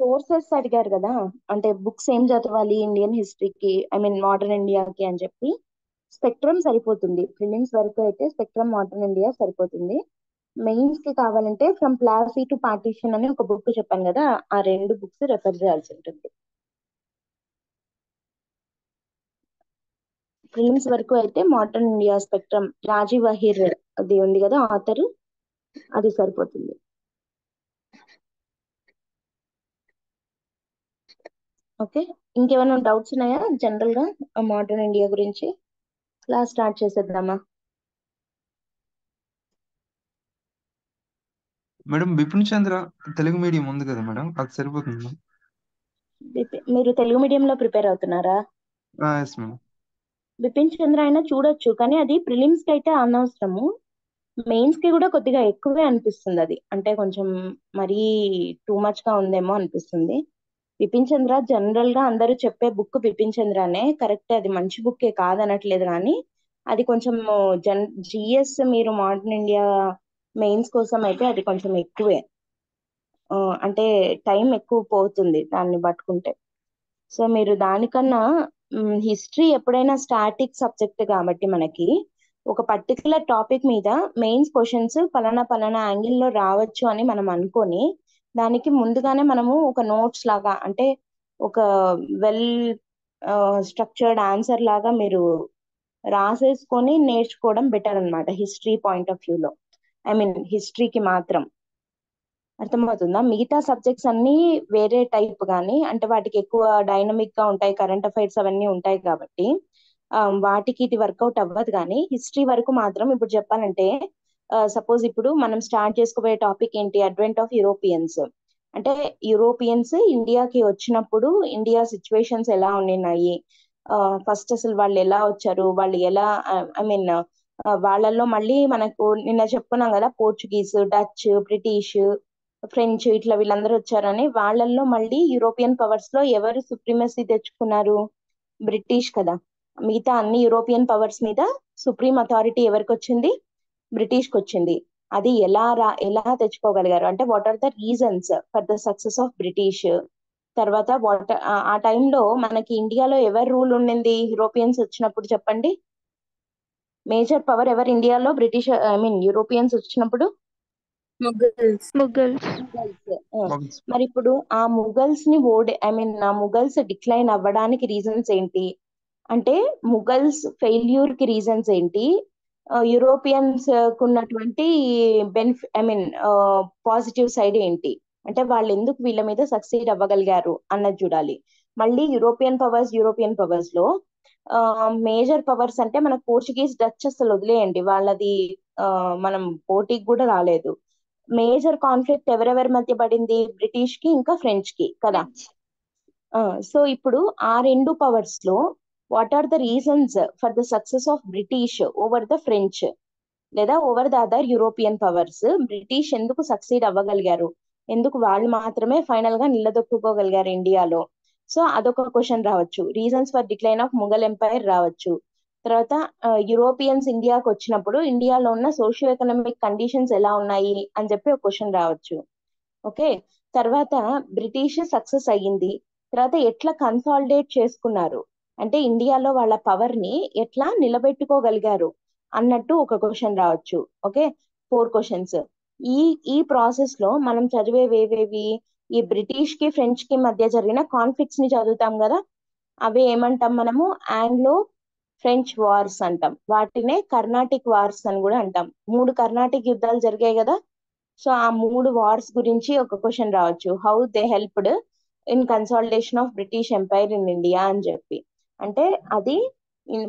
Sources అడిగారు కదా, అంటే బుక్స్ ఏం చదవాలి ఇండియన్ హిస్టరీకి, ఐ మీన్ మోడర్న్ ఇండియాకి అని చెప్పి. స్పెక్ట్రమ్ సరిపోతుంది. ప్రిలిమ్స్ వరకు అయితే స్పెక్ట్రమ్ మోడర్న్ ఇండియా సరిపోతుంది. మెయిన్స్ కి కావాలంటే ఫ్రమ్ ప్లాసీ టు పార్టీషన్ అని ఒక బుక్ చెప్పాను కదా, ఆ రెండు బుక్స్ రెఫర్ చేయాల్సి ఉంటుంది. ప్రిలిమ్స్ వరకు అయితే modern India spectrum, Rajiv Ahir అది ఉంది కదా ఆథర్, అది సరిపోతుంది. ఓకే, ఇంకేమైనా డౌట్స్ ఉన్నాయా జనరల్ గా మోడర్న్ ఇండియా గురించి? క్లాస్ స్టార్ట్ చేసేద్దామా? మేడం బిపిన్ చంద్ర తెలుగు మీడియం ఉంది కదా మేడం, అది సరిపోతుంది. మీరు తెలుగు మీడియంలో ప్రిపేర్ అవుతున్నారా? Yes madam. బిపిన్ చంద్ర అయినా చూడొచ్చు, కానీ అది ప్రిలిమ్స్ కి అయితే అనవసరము. మెయిన్స్ కి కూడా కొద్దిగా ఎక్కువే అనిపిస్తుంది అది, అంటే కొంచెం మరీ టూ మచ్ గా ఉందేమో అనిపిస్తుంది. బిపిన్ చంద్ర జనరల్ గా అందరూ చెప్పే బుక్ బిపిన్ చంద్రనే కరెక్ట్, అది మంచి బుక్కే కాదనట్లేదు, కానీ అది కొంచెం జిఎస్ మీరు మోడర్న్ ఇండియా మెయిన్స్ కోసం అయితే అది కొంచెం ఎక్కువే. ఆ, అంటే టైం ఎక్కువ పోతుంది దాన్ని పట్టుకుంటే. సో మీరు దానికన్నా హిస్టరీ ఎప్పుడైనా స్టాటిక్ సబ్జెక్ట్ కాబట్టి మనకి ఒక పర్టికులర్ టాపిక్ మీద మెయిన్స్ క్వశ్చన్స్ పలానా పలానా యాంగిల్లో రావచ్చు అని మనం అనుకొని దానికి ముందుగానే మనము ఒక నోట్స్ లాగా, అంటే ఒక వెల్ స్ట్రక్చర్డ్ ఆన్సర్ లాగా మీరు రాసేసుకొని నేర్చుకోవడం బెటర్ అన్నమాట హిస్టరీ పాయింట్ ఆఫ్ వ్యూలో. ఐ మీన్ హిస్టరీకి మాత్రం. అర్థమవుతుందా? మిగతా సబ్జెక్ట్స్ అన్ని వేరే టైప్ గానీ, అంటే వాటికి ఎక్కువ డైనమిక్ గా ఉంటాయి, కరెంట్ అఫైర్స్ అవన్నీ ఉంటాయి కాబట్టి వాటికి ఇది వర్కౌట్ అవ్వదు. కానీ హిస్టరీ వరకు మాత్రం ఇప్పుడు చెప్పాలంటే, సపోజ్ ఇప్పుడు మనం స్టార్ట్ చేసుకోబోయే టాపిక్ ఏంటి, అడ్వెంట్ ఆఫ్ యూరోపియన్స్. అంటే యూరోపియన్స్ ఇండియాకి వచ్చినప్పుడు ఇండియా సిచ్యువేషన్స్ ఎలా ఉన్నాయి, ఫస్ట్ అసలు వాళ్ళు ఎలా వచ్చారు, వాళ్ళు ఎలా, ఐ మీన్ వాళ్ళల్లో మళ్ళీ మనకు నిన్న చెప్పుకున్నాం కదా, పోర్చుగీస్, డచ్, బ్రిటిష్, ఫ్రెంచ్ ఇట్లా వీళ్ళందరూ వచ్చారని. వాళ్ళల్లో మళ్ళీ యూరోపియన్ పవర్స్ లో ఎవరు సుప్రీమసీ తెచ్చుకున్నారు? బ్రిటిష్ కదా. మిగతా అన్ని యూరోపియన్ పవర్స్ మీద సుప్రీం అథారిటీ ఎవరికి వచ్చింది? బ్రిటిష్ కి వచ్చింది. అది ఎలా తెచ్చుకోగలిగారు అంటే, what are the reasons for the success of British? తర్వాత ఆ టైంలో మనకి ఇండియాలో ఎవరు రూల్ ఉండింది యూరోపియన్స్ వచ్చినప్పుడు చెప్పండి? మేజర్ పవర్ ఎవరు ఇండియాలో బ్రిటిష్, ఐ మీన్ యూరోపియన్స్ వచ్చినప్పుడు? ముగ్గుల్స్. ముఘల్స్. మరి ఇప్పుడు ఆ ముఘల్స్ ని ఐ మీన్ ఆ ముఘల్స్ డిక్లైన్ అవ్వడానికి రీజన్స్ ఏంటి? అంటే ముఘల్స్ ఫెయిల్యూర్ కి రీజన్స్ ఏంటి? యూరోపియన్స్ ఉన్నటువంటి ఐ మీన్ పాజిటివ్ సైడ్ ఏంటి? అంటే వాళ్ళు ఎందుకు వీళ్ళ మీద సక్సీడ్ అవ్వగలిగారు అన్నది చూడాలి. మళ్ళీ యూరోపియన్ పవర్స్ లో మేజర్ పవర్స్ అంటే మనకు పోర్చుగీస్, డచ్ అసలు వదిలేయండి, వాళ్ళది మనం పోటీకి కూడా రాలేదు. మేజర్ కాన్ఫ్లిక్ట్ ఎవరెవరి మధ్య పడింది? బ్రిటిష్ కి ఇంకా ఫ్రెంచ్ కి కదా. సో ఇప్పుడు ఆ రెండు పవర్స్ లో what are the reasons for the success of British over the French లేదా over the other European powers? British ఎందుకు సక్సీడ్ అవ్వగలిగారు, ఎందుకు వాళ్ళు మాత్రమే ఫైనల్ గా నిలదొక్కుకోగలిగారు ఇండియాలో? సో అదొక క్వశ్చన్ రావచ్చు. Reasons for decline of Mughal empire రావచ్చు. తర్వాత యూరోపియన్స్ ఇండియాకి వచ్చినప్పుడు ఇండియాలో ఉన్న సోషియో ఎకనామిక్ కండిషన్స్ ఎలా ఉన్నాయి అని చెప్పి ఒక క్వశ్చన్ రావచ్చు. ఓకే, తర్వాత బ్రిటిష్ సక్సెస్ అయ్యింది, తర్వాత ఎట్లా కన్సాలిడేట్ చేసుకున్నారు, అంటే ఇండియాలో వాళ్ళ పవర్ ని ఎట్లా నిలబెట్టుకోగలిగారు అన్నట్టు ఒక క్వశ్చన్ రావచ్చు. Okay, 4 questions. ఈ ఈ ప్రాసెస్ లో మనం చదివేవేవి? ఈ బ్రిటిష్ కి ఫ్రెంచ్ కి మధ్య జరిగిన కాన్ఫ్లిక్ట్స్ ని చదువుతాం కదా, అవి ఏమంటాం మనము? ఆంగ్లో ఫ్రెంచ్ వార్స్ అంటాం. వాటినే కర్ణాటిక్ వార్స్ అని కూడా అంటాం. 3 కర్ణాటిక్ యుద్ధాలు జరిగాయి కదా. సో ఆ 3 వార్స్ గురించి ఒక క్వశ్చన్ రావచ్చు. How they helped in consolidation of British empire in India అని చెప్పి. అంటే అది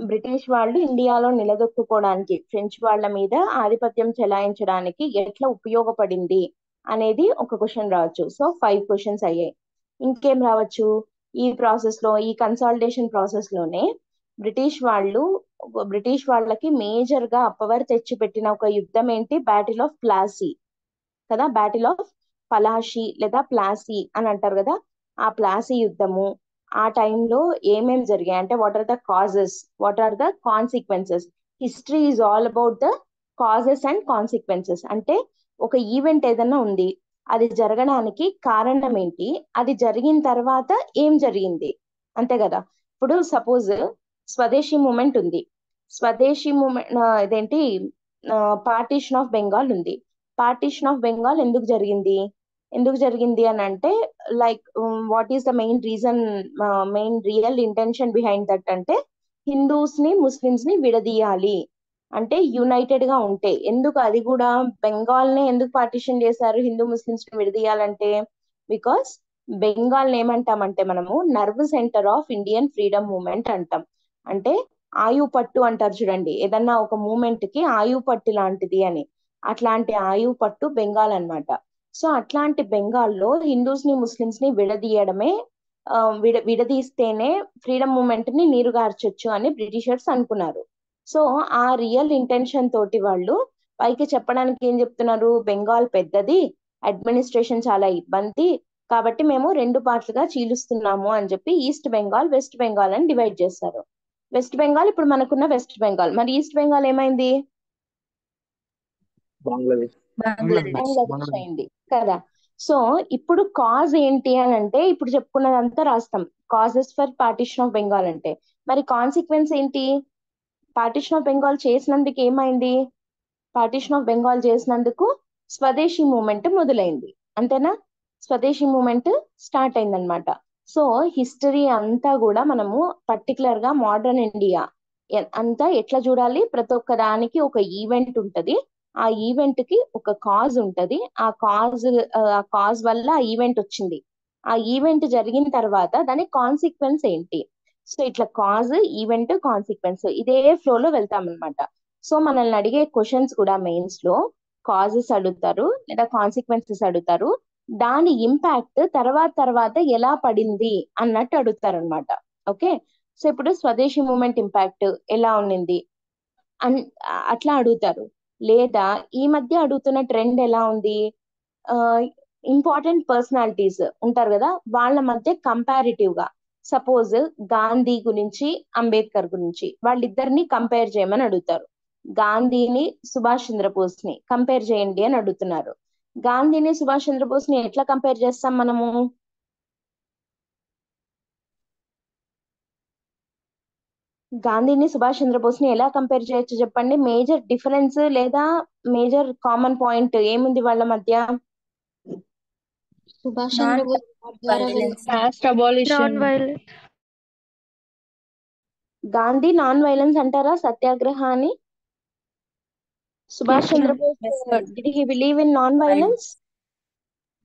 బ్రిటిష్ వాళ్ళు ఇండియాలో నిలదొక్కుకోవడానికి, ఫ్రెంచ్ వాళ్ళ మీద ఆధిపత్యం చెలాయించడానికి ఎట్లా ఉపయోగపడింది అనేది ఒక క్వశ్చన్ రావచ్చు. సో 5 క్వశ్చన్స్ అయ్యాయి. ఇంకేం రావచ్చు? ఈ ప్రాసెస్ లో, ఈ కన్సాలిడేషన్ ప్రాసెస్ లోనే బ్రిటిష్ వాళ్ళకి మేజర్ గా పవర్ తెచ్చి పెట్టిన ఒక యుద్ధం ఏంటి? బ్యాటిల్ ఆఫ్ ప్లాసీ కదా. బ్యాటిల్ ఆఫ్ పలాషి లేదా ప్లాసీ అని అంటారు కదా. ఆ ప్లాసీ యుద్ధము ఆ టైంలో ఏమేమి జరిగాయి అంటే, what are the causes, what are the consequences? History is all about the causes and consequences. అంటే ఒక ఈవెంట్ ఏదైనా ఉంది, అది జరగడానికి కారణం ఏంటి, అది జరిగిన తర్వాత ఏం జరిగింది, అంతే కదా. ఇప్పుడు సపోజ్ స్వదేశీ మూమెంట్ ఉంది, స్వదేశీ మూమెంట్ ఇదేంటి పార్టీషన్ ఆఫ్ బెంగాల్ ఉంది. పార్టీషన్ ఆఫ్ బెంగాల్ ఎందుకు జరిగింది అని అంటే, like what is the main reason, main real intention behind that అంటే హిందూస్ ని ముస్లిమ్స్ ని విడదీయాలి అంటే యునైటెడ్ గా ఉంటే. ఎందుకు అది కూడా బెంగాల్ ని ఎందుకు పార్టిషన్ చేశారు హిందూ ముస్లిమ్స్ ని విడదీయాలంటే, బికాస్ బెంగాల్ ఏమంటామంటే మనము nerve centre of Indian freedom movement అంటాం. అంటే ఆయువు పట్టు అంటారు చూడండి, ఏదన్నా ఒక మూమెంట్ కి ఆయువు పట్టు లాంటిది అని, అట్లాంటి ఆయువు పట్టు బెంగాల్ అన్నమాట. సో అట్లాంటి బెంగాల్లో హిందూస్ ని ముస్లిమ్స్ ని విడదీయడమే, విడదీస్తేనే ఫ్రీడమ్ మూమెంట్ ని నీరుగార్చొచ్చు అని బ్రిటిషర్స్ అనుకున్నారు. సో ఆ రియల్ ఇంటెన్షన్ తోటి వాళ్ళు పైకి చెప్పడానికి ఏం చెప్తున్నారు, బెంగాల్ పెద్దది, అడ్మినిస్ట్రేషన్ చాలా ఇబ్బంది, కాబట్టి మేము 2 పార్ట్లుగా చీలుస్తున్నాము అని చెప్పి ఈస్ట్ బెంగాల్ వెస్ట్ బెంగాల్ అని డివైడ్ చేస్తారు. వెస్ట్ బెంగాల్ ఇప్పుడు మనకున్న వెస్ట్ బెంగాల్, మరి ఈస్ట్ బెంగాల్ ఏమైంది, బంగ్లాదేశ్. బంగ్లాదేశ్ అయింది కదా. సో ఇప్పుడు కాజ్ ఏంటి అని అంటే, ఇప్పుడు చెప్పుకున్నదంతా రాస్తాం causes for partition of Bengal అంటే, మరి కాన్సిక్వెన్స్ ఏంటి, పార్టిషన్ ఆఫ్ బెంగాల్ చేసినందుకు ఏమైంది, పార్టిషన్ ఆఫ్ బెంగాల్ చేసినందుకు స్వదేశీ మూమెంట్ మొదలైంది, అంతేనా, స్వదేశీ మూమెంట్ స్టార్ట్ అయిందనమాట. సో హిస్టరీ అంతా కూడా మనము పర్టికులర్ గా మోడర్న్ ఇండియా అంతా ఎట్లా చూడాలి, ప్రతి ఒక్క దానికి ఒక ఈవెంట్ ఉంటది, ఆ ఈవెంట్ కి ఒక కాజ్ ఉంటది, ఆ కాజ్ వల్ల ఆ ఈవెంట్ వచ్చింది, ఆ ఈవెంట్ జరిగిన తర్వాత దాని కాన్సిక్వెన్స్ ఏంటి. సో ఇట్లా కాజ్ ఈవెంట్ కాన్సిక్వెన్స్ ఇదే ఫ్లోలో వెళ్తాం అనమాట. సో మనల్ని అడిగే క్వశ్చన్స్ కూడా మెయిన్స్ లో కాజెస్ అడుగుతారు లేదా కాన్సిక్వెన్సెస్ అడుగుతారు, దాని ఇంపాక్ట్ తర్వాత ఎలా పడింది అన్నట్టు అడుగుతారు అనమాట. ఓకే, సో ఇప్పుడు స్వదేశీ మూమెంట్ ఇంపాక్ట్ ఎలా ఉండింది అట్లా అడుగుతారు. లేదా ఈ మధ్య అడుగుతున్న ట్రెండ్ ఎలా ఉంది, ఇంపార్టెంట్ పర్సనాలిటీస్ ఉంటారు కదా, వాళ్ళ మధ్య కంపారిటివ్ గా, సపోజ్ గాంధీ గురించి అంబేద్కర్ గురించి వాళ్ళిద్దరిని కంపేర్ చేయమని అడుగుతారు. గాంధీని సుభాష్ చంద్రబోస్ ని కంపేర్ చేయండి అని అడుగుతున్నారు. గాంధీని సుభాష్ చంద్రబోస్ ని ఎట్లా కంపేర్ చేస్తాం మనము, గాంధీని సుభాష్ చంద్రబోస్ ని ఎలా కంపేర్ చేయొచ్చు చెప్పండి, మేజర్ డిఫరెన్స్ లేదా మేజర్ కామన్ పాయింట్ ఏముంది వాళ్ళ మధ్య, సుభాష్ చంద్రబోస్ ద్వారా caste abolition, Gandhi non violence అంటారా సత్యాగ్రహాన్ని, Subhash Chandrabose did he believe in non violence?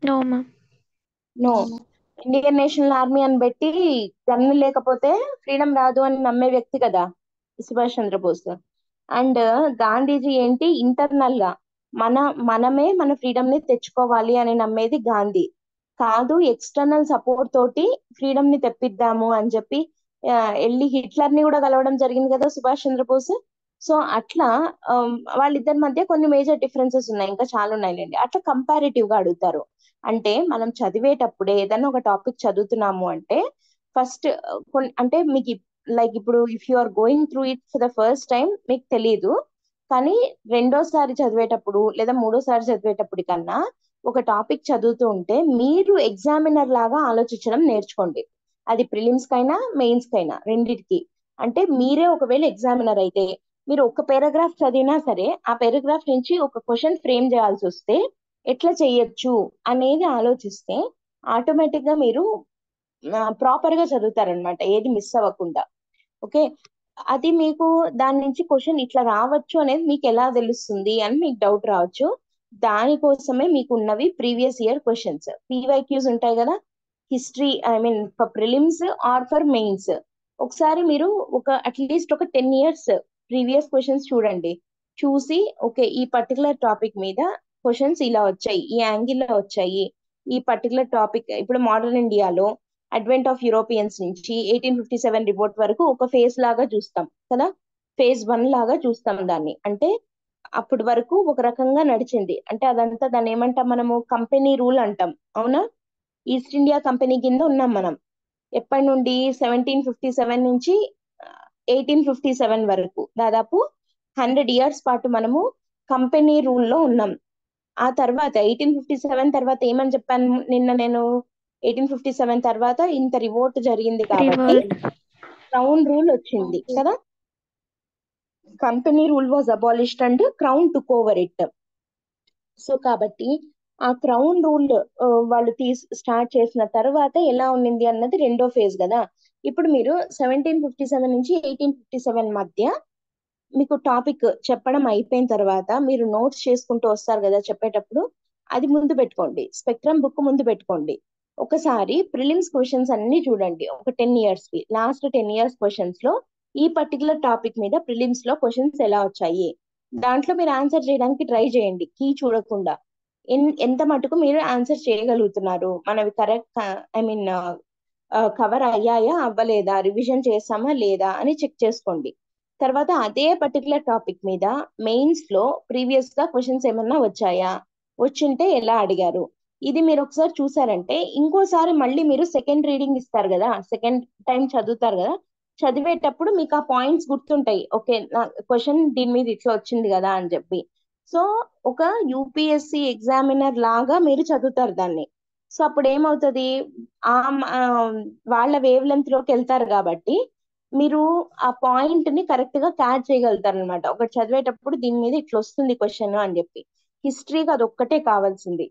No ma'am. No. Indian National Army అని పెట్టి గన్ను లేకపోతే ఫ్రీడమ్ రాదు అని నమ్మే వ్యక్తి కదా సుభాష్ చంద్రబోస్. అండ్ గాంధీజీ ఏంటి, ఇంటర్నల్ గా మనమే మన ఫ్రీడమ్ ని తెచ్చుకోవాలి అని నమ్మేది గాంధీ కాదు, ఎక్స్టర్నల్ సపోర్ట్ తోటి ఫ్రీడమ్ ని తెప్పిద్దాము అని చెప్పి వెళ్ళి హిట్లర్ ని కూడా కలవడం జరిగింది కదా సుభాష్ చంద్రబోస్. సో అట్లా వాళ్ళిద్దరి మధ్య కొన్ని మేజర్ డిఫరెన్సెస్ ఉన్నాయి, ఇంకా చాలా ఉన్నాయిలేండి. అట్లా కంపారిటివ్ గా అడుగుతారు. అంటే మనం చదివేటప్పుడే ఏదైనా ఒక టాపిక్ చదువుతున్నాము అంటే ఫస్ట్ అంటే మీకు లైక్ ఇప్పుడు if you are going through it for the first time మీకు తెలియదు, కానీ రెండోసారి చదివేటప్పుడు లేదా మూడోసారి చదివేటప్పుడు కన్నా ఒక టాపిక్ చదువుతూ ఉంటే మీరు ఎగ్జామినర్ లాగా ఆలోచించడం నేర్చుకోండి. అది ప్రిలిమ్స్ కైనా మెయిన్స్ కైనా రెండిటికి. అంటే మీరే ఒకవేళ ఎగ్జామినర్ అయితే మీరు ఒక పారాగ్రాఫ్ చదివినా సరే ఆ పారాగ్రాఫ్ నుంచి ఒక క్వశ్చన్ ఫ్రేమ్ చేయాల్సి వస్తే ఎట్లా చేయొచ్చు అనేది ఆలోచిస్తే ఆటోమేటిక్ గా మీరు ప్రాపర్ గా చదువుతారనమాట, ఏది మిస్ అవ్వకుండా. ఓకే, అది మీకు దాని నుంచి క్వశ్చన్ ఇట్లా రావచ్చు అనేది మీకు ఎలా తెలుస్తుంది అని మీకు డౌట్ రావచ్చు. దానికోసమే మీకు ఉన్నవి ప్రీవియస్ ఇయర్ క్వశ్చన్స్, పీవైక్యూస్ ఉంటాయి కదా, history I mean for prelims or for mains. ఒకసారి మీరు అట్లీస్ట్ ఒక 10 years ప్రీవియస్ క్వశ్చన్స్ చూడండి, చూసి ఓకే ఈ పర్టికులర్ టాపిక్ మీద క్వశ్చన్స్ ఇలా వచ్చాయి, ఈ యాంగిల్ లో వచ్చాయి, ఈ పర్టికులర్ టాపిక్ ఇప్పుడు మోడర్న్ ఇండియాలో అడ్వెంట్ ఆఫ్ యూరోపియన్స్ నుంచి 1857 రిపోర్ట్ వరకు ఒక ఫేజ్ లాగా చూస్తాం కదా, phase 1 లాగా చూస్తాం దాన్ని. అంటే అప్పటి వరకు ఒక రకంగా నడిచింది, అంటే అదంతా దాన్ని ఏమంటాం మనము, కంపెనీ రూల్ అంటాం, అవునా. ఈస్ట్ ఇండియా కంపెనీ కింద ఉన్నాం మనం ఎప్పటి నుండి 1757 నుంచి 1857 వరకు, దాదాపు 100 years పాటు మనము కంపెనీ రూల్లో ఉన్నాం. ఆ తర్వాత 1857 తర్వాత ఏమని చెప్పాను నిన్న నేను? 1857 తర్వాత ఇంత రివోల్ట్ జరిగింది కాబట్టి రివోల్ట్. క్రౌన్ రూల్ వచ్చింది కదా. Company rule was abolished and crown took over it. So కాబట్టి ఆ క్రౌన్ రూల్ వాళ్ళు స్టార్ట్ చేసిన తర్వాత ఎలా ఉండింది అన్నది రెండో ఫేజ్ కదా. ఇప్పుడు మీరు 1757 నుంచి 1857 మధ్య మీకు టాపిక్ చెప్పడం అయిపోయిన తర్వాత మీరు నోట్స్ చేసుకుంటూ వస్తారు కదా చెప్పేటప్పుడు, అది ముందు పెట్టుకోండి. స్పెక్ట్రమ్ బుక్ ముందు పెట్టుకోండి. ఒకసారి ప్రిలిమ్స్ క్వశ్చన్స్ అన్ని చూడండి. ఒక 10 years కి లాస్ట్ 10 years క్వశ్చన్స్ లో ఈ పర్టికులర్ టాపిక్ మీద ప్రిలిమ్స్ లో క్వశ్చన్స్ ఎలా వచ్చాయి, దాంట్లో మీరు ఆన్సర్ చేయడానికి ట్రై చేయండి కీ చూడకుండా. ఎంత మటుకు మీరు ఆన్సర్ చేయగలుగుతున్నారు, మనవి కరెక్ట్ ఐ మీన్ కవర్ అయ్యాయా అవ్వలేదా, రివిజన్ చేసామా లేదా అని చెక్ చేసుకోండి. తర్వాత అదే పర్టికులర్ టాపిక్ మీద మెయిన్స్ లో ప్రీవియస్ గా క్వశ్చన్స్ ఏమన్నా వచ్చాయా, వచ్చింటే ఎలా అడిగారు, ఇది మీరు ఒకసారి చూసారంటే ఇంకోసారి మళ్ళీ మీరు సెకండ్ రీడింగ్ ఇస్తారు కదా, సెకండ్ టైం చదువుతారు కదా, చదివేటప్పుడు మీకు ఆ పాయింట్స్ గుర్తుంటాయి. ఓకే, నా క్వశ్చన్ దీని మీద ఇట్లా వచ్చింది కదా అని చెప్పి. సో ఒక యూపీఎస్సి ఎగ్జామినర్ లాగా మీరు చదువుతారు దాన్ని. సో అప్పుడు ఏమవుతుంది, ఆ ఆ, వాళ్ళ వేవ్ లెంత్ లోకి వెళ్తారు కాబట్టి మీరు ఆ పాయింట్ ని కరెక్ట్ గా క్యాచ్ చేయగలుగుతారు అనమాట. ఒకటి చదివేటప్పుడు దీని మీద ఇట్లా వస్తుంది క్వశ్చన్ అని చెప్పి. హిస్టరీకి అది ఒక్కటే కావాల్సింది.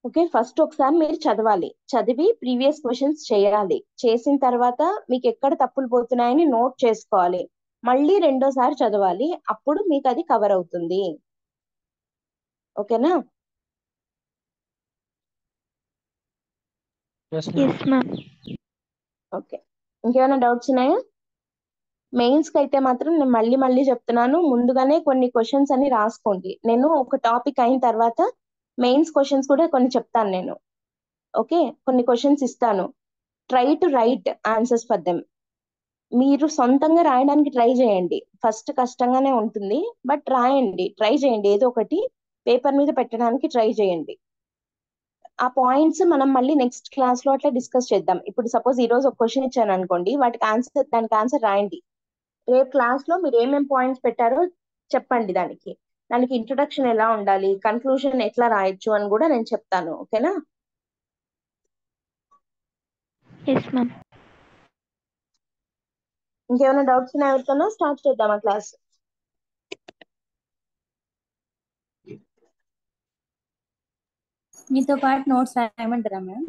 ఓకే, ఫస్ట్ ఒకసారి మీరు చదవాలి, చదివి ప్రీవియస్ క్వశ్చన్స్ చేయాలి, చేసిన తర్వాత మీకు ఎక్కడ తప్పులు పోతున్నాయని నోట్ చేసుకోవాలి, మళ్ళీ రెండోసారి చదవాలి, అప్పుడు మీకు అది కవర్ అవుతుంది. ఓకేనా? Yes ma'am. ఓకే, ఇంకేమైనా డౌట్స్ ఉన్నాయా? మెయిన్స్ కి అయితే మాత్రం నేను మళ్ళీ మళ్ళీ చెప్తున్నాను, ముందుగానే కొన్ని క్వశ్చన్స్ అని రాసుకోండి. నేను ఒక టాపిక్ అయిన తర్వాత మెయిన్స్ క్వశ్చన్స్ కూడా కొన్ని చెప్తాను నేను. ఓకే, కొన్ని క్వశ్చన్స్ ఇస్తాను, try to right answers for them. మీరు సొంతంగా రాయడానికి ట్రై చేయండి. ఫస్ట్ కష్టంగానే ఉంటుంది, బట్ రాయండి, ట్రై చేయండి, ఏదో ఒకటి పేపర్ మీద పెట్టడానికి ట్రై చేయండి. ఆ పాయింట్స్ మనం మళ్ళీ నెక్స్ట్ క్లాస్ లో అట్లా డిస్కస్ చేద్దాం. ఇప్పుడు సపోజ్ ఈ రోజు ఒక క్వశ్చన్ ఇచ్చాను అనుకోండి, దానికి ఆన్సర్ రాయండి. రేపు క్లాస్ లో మీరు ఏమేం పాయింట్స్ పెట్టారో చెప్పండి. దానికి ఇంట్రొడక్షన్ ఎలా ఉండాలి, కన్క్లూజన్ ఎట్లా రాయొచ్చు అని కూడా నేను చెప్తాను. ఓకేనా? Yes ma'am. ఇంకేమైనా డౌట్స్ ఉన్నాయి ఎవరికైనా? స్టార్ట్ చేద్దామా క్లాస్? మీతో పాటు నోట్స్ రాయమంటారా మ్యామ్?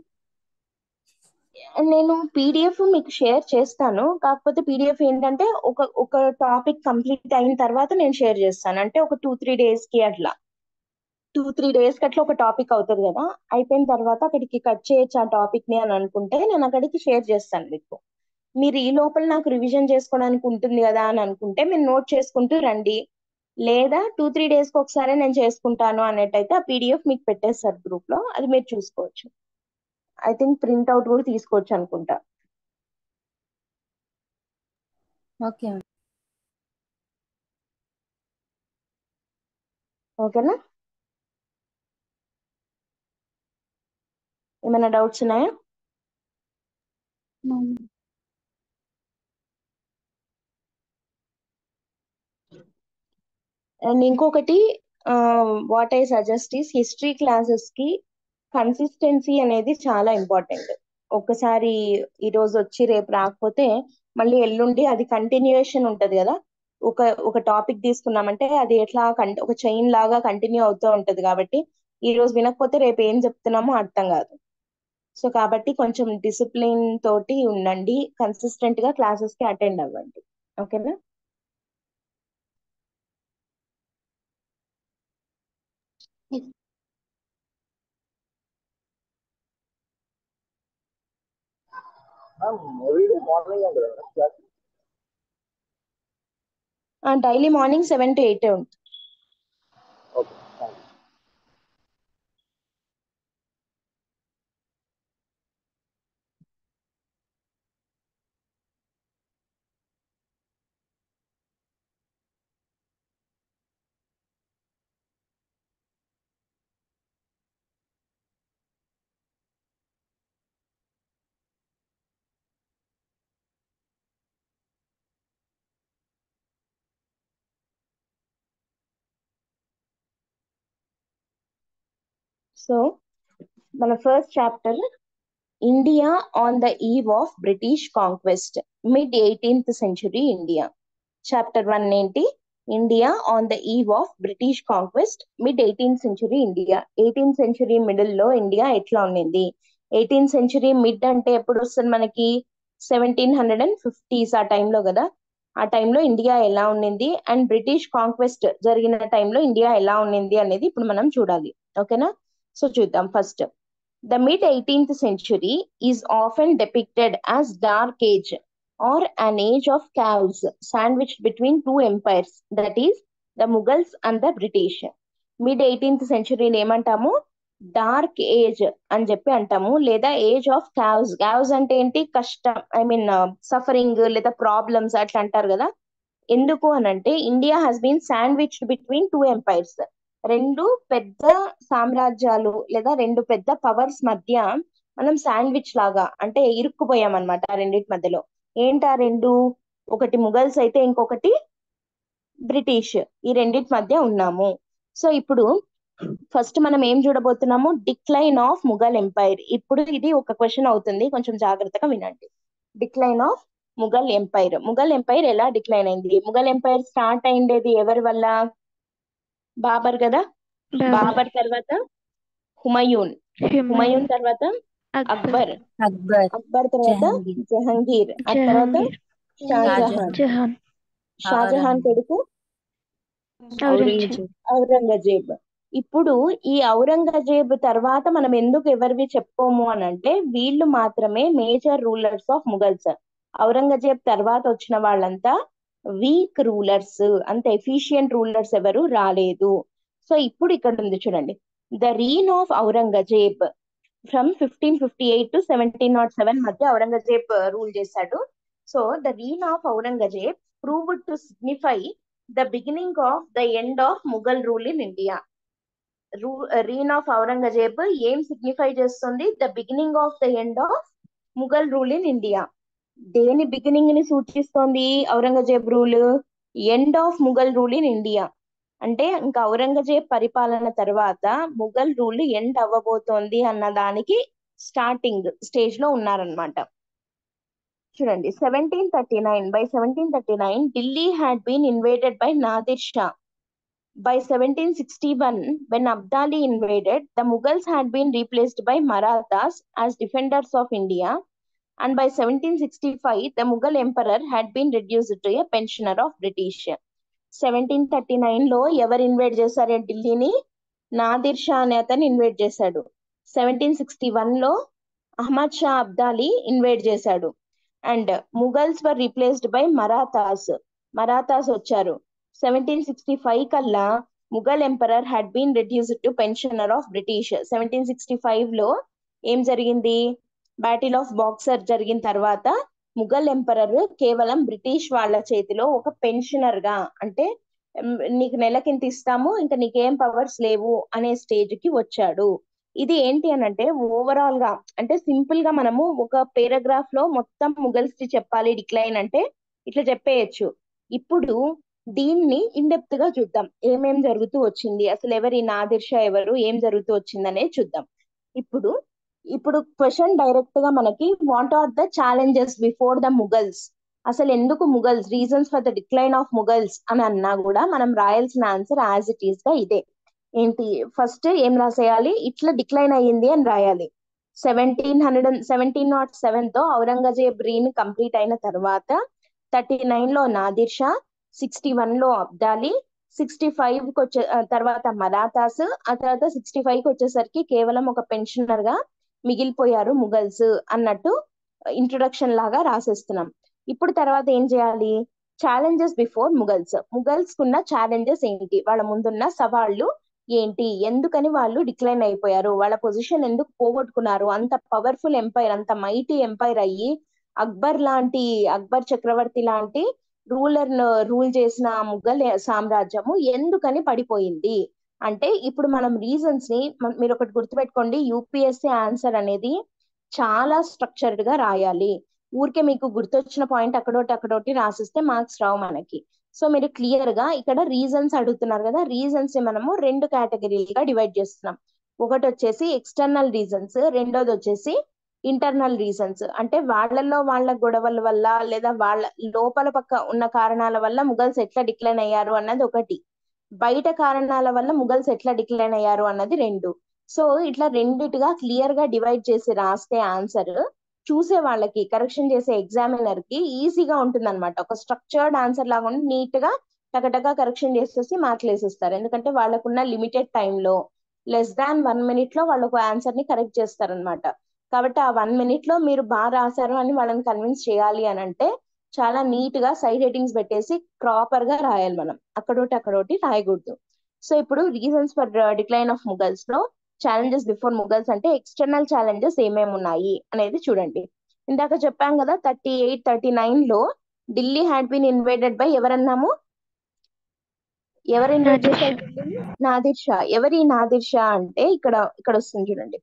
నేను పీడిఎఫ్ మీకు షేర్ చేస్తాను, కాకపోతే పీడిఎఫ్ ఏంటంటే ఒక టాపిక్ కంప్లీట్ అయిన తర్వాత నేను షేర్ చేస్తాను. అంటే ఒక 2-3 days కి అట్లా, 2-3 days కి అట్లా ఒక టాపిక్ అవుతుంది కదా, అయిపోయిన తర్వాత అక్కడికి కట్ చేయొచ్చు ఆ టాపిక్ ని అని అనుకుంటే నేను అక్కడికి షేర్ చేస్తాను మీకు. మీరు ఈ లోపల నాకు రివిజన్ చేసుకోవడానికి ఉంటుంది కదా అని అనుకుంటే మీరు నోట్ చేసుకుంటూ రండి, లేదా 2-3 days కి ఒకసారి నేను చేసుకుంటాను అనేటైతే ఆ పీడిఎఫ్ మీకు పెట్టేస్తారు గ్రూప్ లో, అది మీరు చూసుకోవచ్చు. ఐ థింక్ ప్రింట్ అవుట్ కూడా తీసుకోవచ్చు అనుకుంటా. Okay ma'am. ఓకేనా? ఏమైనా డౌట్స్ ఉన్నాయా? అండ్ ఇంకొకటి, what I suggest is history classes కి కన్సిస్టెన్సీ అనేది చాలా ఇంపార్టెంట్. ఒకసారి ఈ రోజు వచ్చి రేపు రాకపోతే మళ్ళీ ఎల్లుండి అది కంటిన్యూయేషన్ ఉంటది కదా. ఒక ఒక టాపిక్ తీసుకున్నామంటే అది ఎట్లా ఒక చైన్ లాగా కంటిన్యూ అవుతూ ఉంటది కాబట్టి ఈ రోజు వినకపోతే రేపు ఏం చెప్తున్నామో అర్థం కాదు. సో కాబట్టి కొంచెం డిసిప్లిన్ తోటి ఉండండి, కన్సిస్టెంట్ గా క్లాసెస్ కి అటెండ్ అవ్వండి. ఓకేనా? డైలీ మార్నింగ్ 7 to 8 ఉంటుంది. సో మన first chapter India on the eve of British conquest, mid 18th century India. Chapter 1 ఏంటి? India on the eve of British conquest, mid 18th century India. 18th century middle లో India ఎట్లా ఉండింది? 18th century mid అంటే ఎప్పుడు వస్తుంది మనకి? 1750s ఆ టైంలో కదా. ఆ టైంలో ఇండియా ఎలా ఉండింది అండ్ బ్రిటిష్ కాంక్వెస్ట్ జరిగిన టైంలో ఇండియా ఎలా ఉండింది అనేది ఇప్పుడు మనం చూడాలి. ఓకేనా? సో చూద్దాం. First, the mid 18th century is often depicted as dark age or an age of chaos sandwiched between two empires, that is the Mughals and the British. Mid 18th సెంచురీని ఏమంటాము? Dark age అని చెప్పి అంటాము, లేదా age of క్యావ్స్. క్యావ్స్ అంటే ఏంటి? కష్టం, I mean suffering లేదా problems అట్లా అంటారు కదా. ఎందుకు అని అంటే India has been sandwiched between two empires, రెండు పెద్ద సామ్రాజ్యాలు లేదా రెండు పెద్ద పవర్స్ మధ్య మనం శాండ్విచ్ లాగా అంటే ఇరుక్కుపోయాం అనమాట ఆ రెండింటి మధ్యలో. ఏంటి ఆ రెండు? ఒకటి ముఘల్స్ అయితే ఇంకొకటి బ్రిటిష్. ఈ రెండింటి మధ్య ఉన్నాము. సో ఇప్పుడు ఫస్ట్ మనం ఏం చూడబోతున్నాము? Decline of Mughal empire. ఇప్పుడు ఇది ఒక క్వశ్చన్ అవుతుంది, కొంచెం జాగ్రత్తగా వినండి. Decline of Mughal empire. Mughal empire ఎలా డిక్లైన్ అయింది? ముఘల్ ఎంపైర్ స్టార్ట్ అయిండేది ఎవరి వల్ల? బాబర్ కదా. బాబర్ తర్వాత హుమయూన్, హుమయూన్ తర్వాత అక్బర్, అక్బర్, అక్బర్ తర్వాత జహంగీర్, ఆ తర్వాత షాజహాన్, షాజహాన్ కొడుకు ఔరంగజేబ్. ఇప్పుడు ఈ ఔరంగజేబ్ తర్వాత మనం ఎందుకు ఎవరివి చెప్పుకోము అని అంటే వీళ్ళు మాత్రమే major rulers of Mughals. Aurangzeb తర్వాత వచ్చిన వాళ్ళంతా వీక్ రూలర్స్, అంత ఎఫిషియంట్ రూలర్స్ ఎవరు రాలేదు. సో ఇప్పుడు ఇక్కడ ఉంది చూడండి, the reign of Aurangzeb from 1558 to 1707 మధ్య ఔరంగజేబ్ రూల్ చేశాడు. So the reign of Aurangzeb proved to signify the beginning of the end of Mughal rule in India. Reign of Aurangzeb ఏం సిగ్నిఫై చేస్తుంది? The beginning of the end of Mughal rule in India. దేని beginning ని సూచిస్తోంది Aurangzeb rule? End of Mughal rule in India. అంటే ఇంకా ఔరంగజేబ్ పరిపాలన తర్వాత Mughal rule end అవ్వబోతోంది అన్న దానికి స్టార్టింగ్ స్టేజ్ లో ఉన్నారనమాట. చూడండి, 1739. By 1739 Delhi had been invaded by Nadir Shah. By 1761, when Abdali invaded, the Mughals had been replaced by Marathas as defenders of India, and by 1765, the Mughal emperor had been reduced to a pensioner of British. 1739 లో ఎవరు invite చేశారు ఢిల్లీని? నాదిర్ షా అనే అతను invite చేశాడు. 1761 లో Ahmad Shah Abdali invite చేశాడు. And Mughals were replaced by Marathas. Marathas వచ్చారు. 1765 కల్లా Mughal emperor had been reduced to pensioner of British. 1765 లో ఏం జరిగింది? బ్యాటిల్ ఆఫ్ బాక్సర్ జరిగిన తర్వాత ముఘల్ ఎంపరర్ కేవలం బ్రిటిష్ వాళ్ళ చేతిలో ఒక పెన్షనర్ గా, అంటే నీకు నెలకింత ఇస్తాము ఇంకా నీకేం పవర్స్ లేవు అనే స్టేజ్ కి వచ్చాడు. ఇది ఏంటి అని అంటే ఓవరాల్ గా, అంటే సింపుల్ గా మనము ఒక పేరాగ్రాఫ్ లో మొత్తం ముఘల్స్ కి చెప్పాలి డిక్లైన్ అంటే ఇట్లా చెప్పేయచ్చు. ఇప్పుడు దీన్ని ఇండెప్త్ గా చూద్దాం, ఏమేం జరుగుతూ వచ్చింది, అసలు ఎవరి నాదిర్ షా ఎవరు, ఏం జరుగుతూ వచ్చింది అనేది చూద్దాం. ఇప్పుడు క్వశ్చన్ డైరెక్ట్ గా మనకి, what are the challenges before the Mughals? అసలు ఎందుకు Mughals, reasons for the decline of Mughals అని అన్నా కూడా మనం రాయాల్సిన ఆన్సర్ యాజ్ ఇట్ ఈస్ గా ఇదే. ఏంటి? ఫస్ట్ ఏం రాసేయాలి? ఇట్లా డిక్లైన్ అయ్యింది అని రాయాలి. 1707 తో ఔరంగజేబ్ రీన్ కంప్లీట్ అయిన తర్వాత 39 లో నాదిర్ షా, 61 లో అబ్దాలి, 65 కి వచ్చే తర్వాత మరాఠాస్, ఆ తర్వాత 65 కి వచ్చేసరికి కేవలం ఒక పెన్షనర్ గా మిగిలిపోయారు ముఘల్స్ అన్నట్టు ఇంట్రొడక్షన్ లాగా రాసేస్తున్నాం. ఇప్పుడు తర్వాత ఏం చేయాలి? Challenges before Mughals. ముఘల్స్ కున్న ఛాలెంజెస్ ఏంటి, వాళ్ళ ముందున్న సవాళ్లు ఏంటి, ఎందుకని వాళ్ళు డిక్లైన్ అయిపోయారు, వాళ్ళ పొజిషన్ ఎందుకు పోగొట్టుకున్నారు, అంత పవర్ఫుల్ ఎంపైర్, అంత మైటీ ఎంపైర్ అయ్యి అక్బర్ చక్రవర్తి లాంటి రూలర్ రూల్ చేసిన ముఘల్ సామ్రాజ్యము ఎందుకని పడిపోయింది అంటే, ఇప్పుడు మనం రీజన్స్ ని మీరు ఒకటి గుర్తుపెట్టుకోండి, యూపీఎస్సీ ఆన్సర్ అనేది చాలా స్ట్రక్చర్డ్ గా రాయాలి. ఊరికే మీకు గుర్తొచ్చిన పాయింట్ అక్కడోటి రాసిస్తే మార్క్స్ రావు మనకి. సో మీరు క్లియర్ గా ఇక్కడ రీజన్స్ అడుగుతున్నారు కదా, రీజన్స్ ని మనము 2 కేటగిరీలుగా డివైడ్ చేస్తున్నాం. ఒకటి వచ్చేసి ఎక్స్టర్నల్ రీజన్స్, రెండోది వచ్చేసి ఇంటర్నల్ రీజన్స్. అంటే వాళ్ళల్లో వాళ్ళ గొడవల వల్ల లేదా వాళ్ళ లోపల పక్క ఉన్న కారణాల వల్ల ముగల్స్ ఎట్లా డిక్లైన్ అయ్యారు అన్నది ఒకటి, బయట కారణాల వల్ల ముగల్స్ ఎట్లా డిక్లైన్ అయ్యారు అన్నది రెండు. సో ఇట్లా రెండిటిగా క్లియర్ గా డివైడ్ చేసి రాస్తే ఆన్సర్ చూసే వాళ్ళకి, కరెక్షన్ చేసే ఎగ్జామినర్ కి ఈజీగా ఉంటుంది అనమాట. ఒక స్ట్రక్చర్డ్ ఆన్సర్ లాగా ఉండి నీట్ గా టకటకా కరెక్షన్ చేసేసి మార్కులు వేసేస్తారు. ఎందుకంటే వాళ్ళకున్న లిమిటెడ్ టైంలో లెస్ దాన్ 1 minute లో వాళ్ళు ఒక ఆన్సర్ ని కరెక్ట్ చేస్తారనమాట. కాబట్టి ఆ 1 minute లో మీరు బాగా రాశారు అని వాళ్ళని కన్విన్స్ చేయాలి అని అంటే చాలా నీట్ గా సైడ్ హెడ్డింగ్స్ పెట్టేసి ప్రాపర్ గా రాయాలి మనం, అక్కడోటి రాయకూడదు. సో ఇప్పుడు reasons for decline of Mughals లో ఛాలెంజెస్ బిఫోర్ ముగల్స్ అంటే ఎక్స్టర్నల్ ఛాలెంజెస్ ఏమేమి ఉన్నాయి అనేది చూడండి. ఇందాక చెప్పాం కదా 38, 39 లో Delhi had been invaded by ఎవరన్నాము, ఎవరు ఇన్వైట్ నాదిర్ చేశారు షా. ఢిల్లీని? నాదిర్ షా. ఎవరి నాదిర్ షా అంటే ఇక్కడ వస్తుంది చూడండి.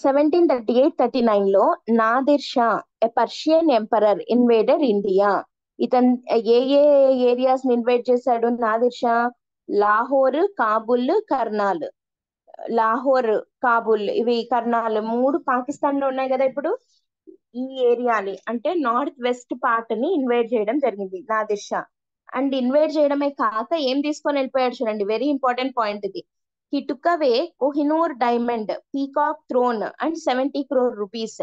1738-39 లో నాదిర్ షా ఎ పర్షియన్ ఎంపరర్ ఇన్వేడెడ్ ఇండియా. ఇతను ఏ ఏరియాస్ ని ఇన్వైట్ చేశాడు నాదిర్ షా? లాహోర్, కాబుల్, కర్నాల్. లాహోర్, కాబుల్, ఇవి కర్నాల్ 3 పాకిస్తాన్ లో ఉన్నాయి కదా ఇప్పుడు. ఈ ఏరియాని అంటే నార్త్ వెస్ట్ పార్ట్ ని ఇన్వైట్ చేయడం జరిగింది నాదిర్ షా. అండ్ ఇన్వైట్ చేయడమే కాక ఏం తీసుకొని వెళ్ళిపోయాడు చూడండి, వెరీ ఇంపార్టెంట్ పాయింట్ ఇది. He took away Kohinoor diamond, peacock throne and 70 crore rupees.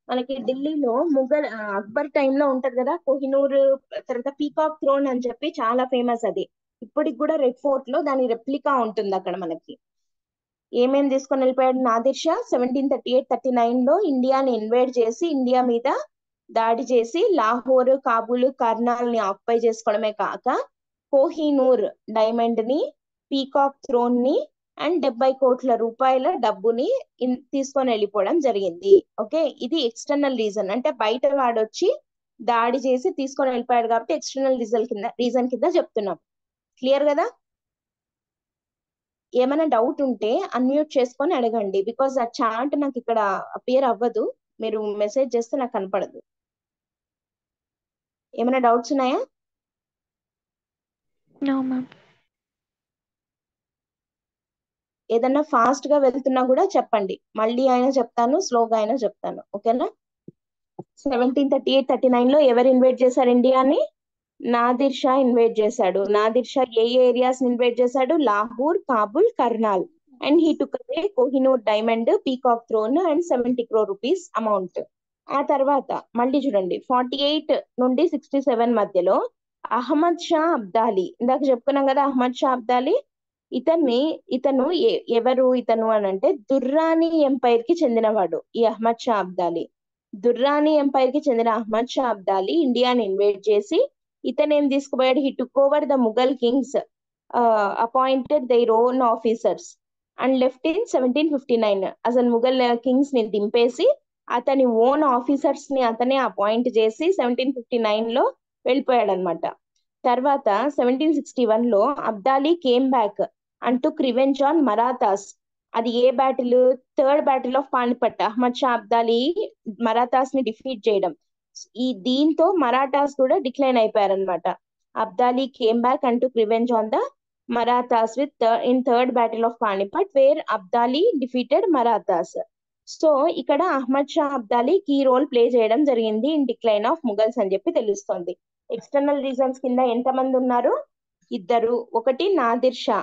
మనకి ఢిల్లీలో అక్బర్ టైంలో ఉంటది కదా కోహినూర్, తర్వాత పీకాక్ థ్రోన్ అని చెప్పి చాలా ఫేమస్ అది. ఇప్పటికి కూడా రెడ్ ఫోర్ట్ లో దాని రెప్లికా ఉంటుంది అక్కడ మనకి. ఏమేమి తీసుకొని వెళ్ళిపోయాడు నాదిర్ షా? 1738-39 లో ఇండియాని ఇన్వైట్ చేసి ఇండియా మీద దాడి చేసి లాహోర్, కాబూల్, కర్నాల్ ని ఆక్యుపై చేసుకోవడమే కాక కోహినూర్ డైమండ్ ని, పీకాక్ థ్రోన్ ని అండ్ 70 కోట్ల రూపాయల డబ్బుని తీసుకొని వెళ్ళిపోవడం జరిగింది. ఓకే, ఇది ఎక్స్టర్నల్ రీజన్. అంటే బయట వాడొచ్చి దాడి చేసి తీసుకొని వెళ్ళిపోయాడు కాబట్టి ఎక్స్టర్నల్ రీజన్ కింద చెప్తున్నాం. క్లియర్ కదా? ఏమైనా డౌట్ ఉంటే అన్మ్యూట్ చేసుకొని అడగండి, బికాజ్ ఆ చార్ట్ నాకు ఇక్కడ అపియర్ అవ్వదు, మీరు మెసేజ్ చేస్తే నాకు కనపడదు. ఏమైనా డౌట్స్ ఉన్నాయా? No ma'am. ఏదన్నా ఫాస్ట్ గా వెళ్తున్నా కూడా చెప్పండి, మళ్ళీ అయినా చెప్తాను, స్లోగా అయినా చెప్తాను. ఓకేనా? 1738-39 లో ఎవరు ఇన్వైట్ చేశారు ఇండియాని? నాదిర్ షా ఇన్వైట్ చేశాడు. నాదిర్ షా ఏ ఏరియాస్ ఇన్వైట్ చేశాడు? Lahore, Kabul, Karnal. And he took away Kohinoor diamond, peacock throne and 70 crore rupees amount. ఆ తర్వాత మళ్ళీ చూడండి 48 నుండి 67 మధ్యలో అహ్మద్ షా అబ్దాలి, ఇందాక చెప్పుకున్నాం కదా అహ్మద్ షా అబ్దాలి. ఇతను ఎవరు ఇతను అని అంటే దుర్రానీ ఎంపైర్ కి చెందినవాడు ఈ అహ్మద్ షా అబ్దాలి. దుర్రానీ ఎంపైర్ కి చెందిన అహ్మద్ షా అబ్దాలి ఇండియాని ఇన్వైట్ చేసి ఇతను ఏం తీసుకుపోయాడు? He took over the Mughal kings appointed their own officers and left in 1759. అసలు ముఘల్ కింగ్స్ ని దింపేసి అతని ఓన్ ఆఫీసర్స్ ని అతనే అపాయింట్ చేసి 1759 లో వెళ్ళిపోయాడు అనమాట. తర్వాత 1761 లో Abdali came back and took revenge on Marathas. అది ఏ battle? Third battle of Panipat. Ahmad Shah Abdali Marathas ని డిఫీట్ చేయడం, దీంతో మరాఠాస్ కూడా డిక్లైన్ అయిపోయారనమాట. Abdali came back and took revenge on the Marathas in third battle of Panipat where Abdali defeated Marathas. So ఇక్కడ Ahmad Shah Abdali key role play చేయడం జరిగింది ఇన్ డిక్లైన్ ఆఫ్ ముగల్స్ అని చెప్పి తెలుస్తోంది. ఎక్స్టర్నల్ రీజన్స్ కింద ఎంతమంది ఉన్నారు? ఇద్దరు. ఒకటి నాదిర్ షా,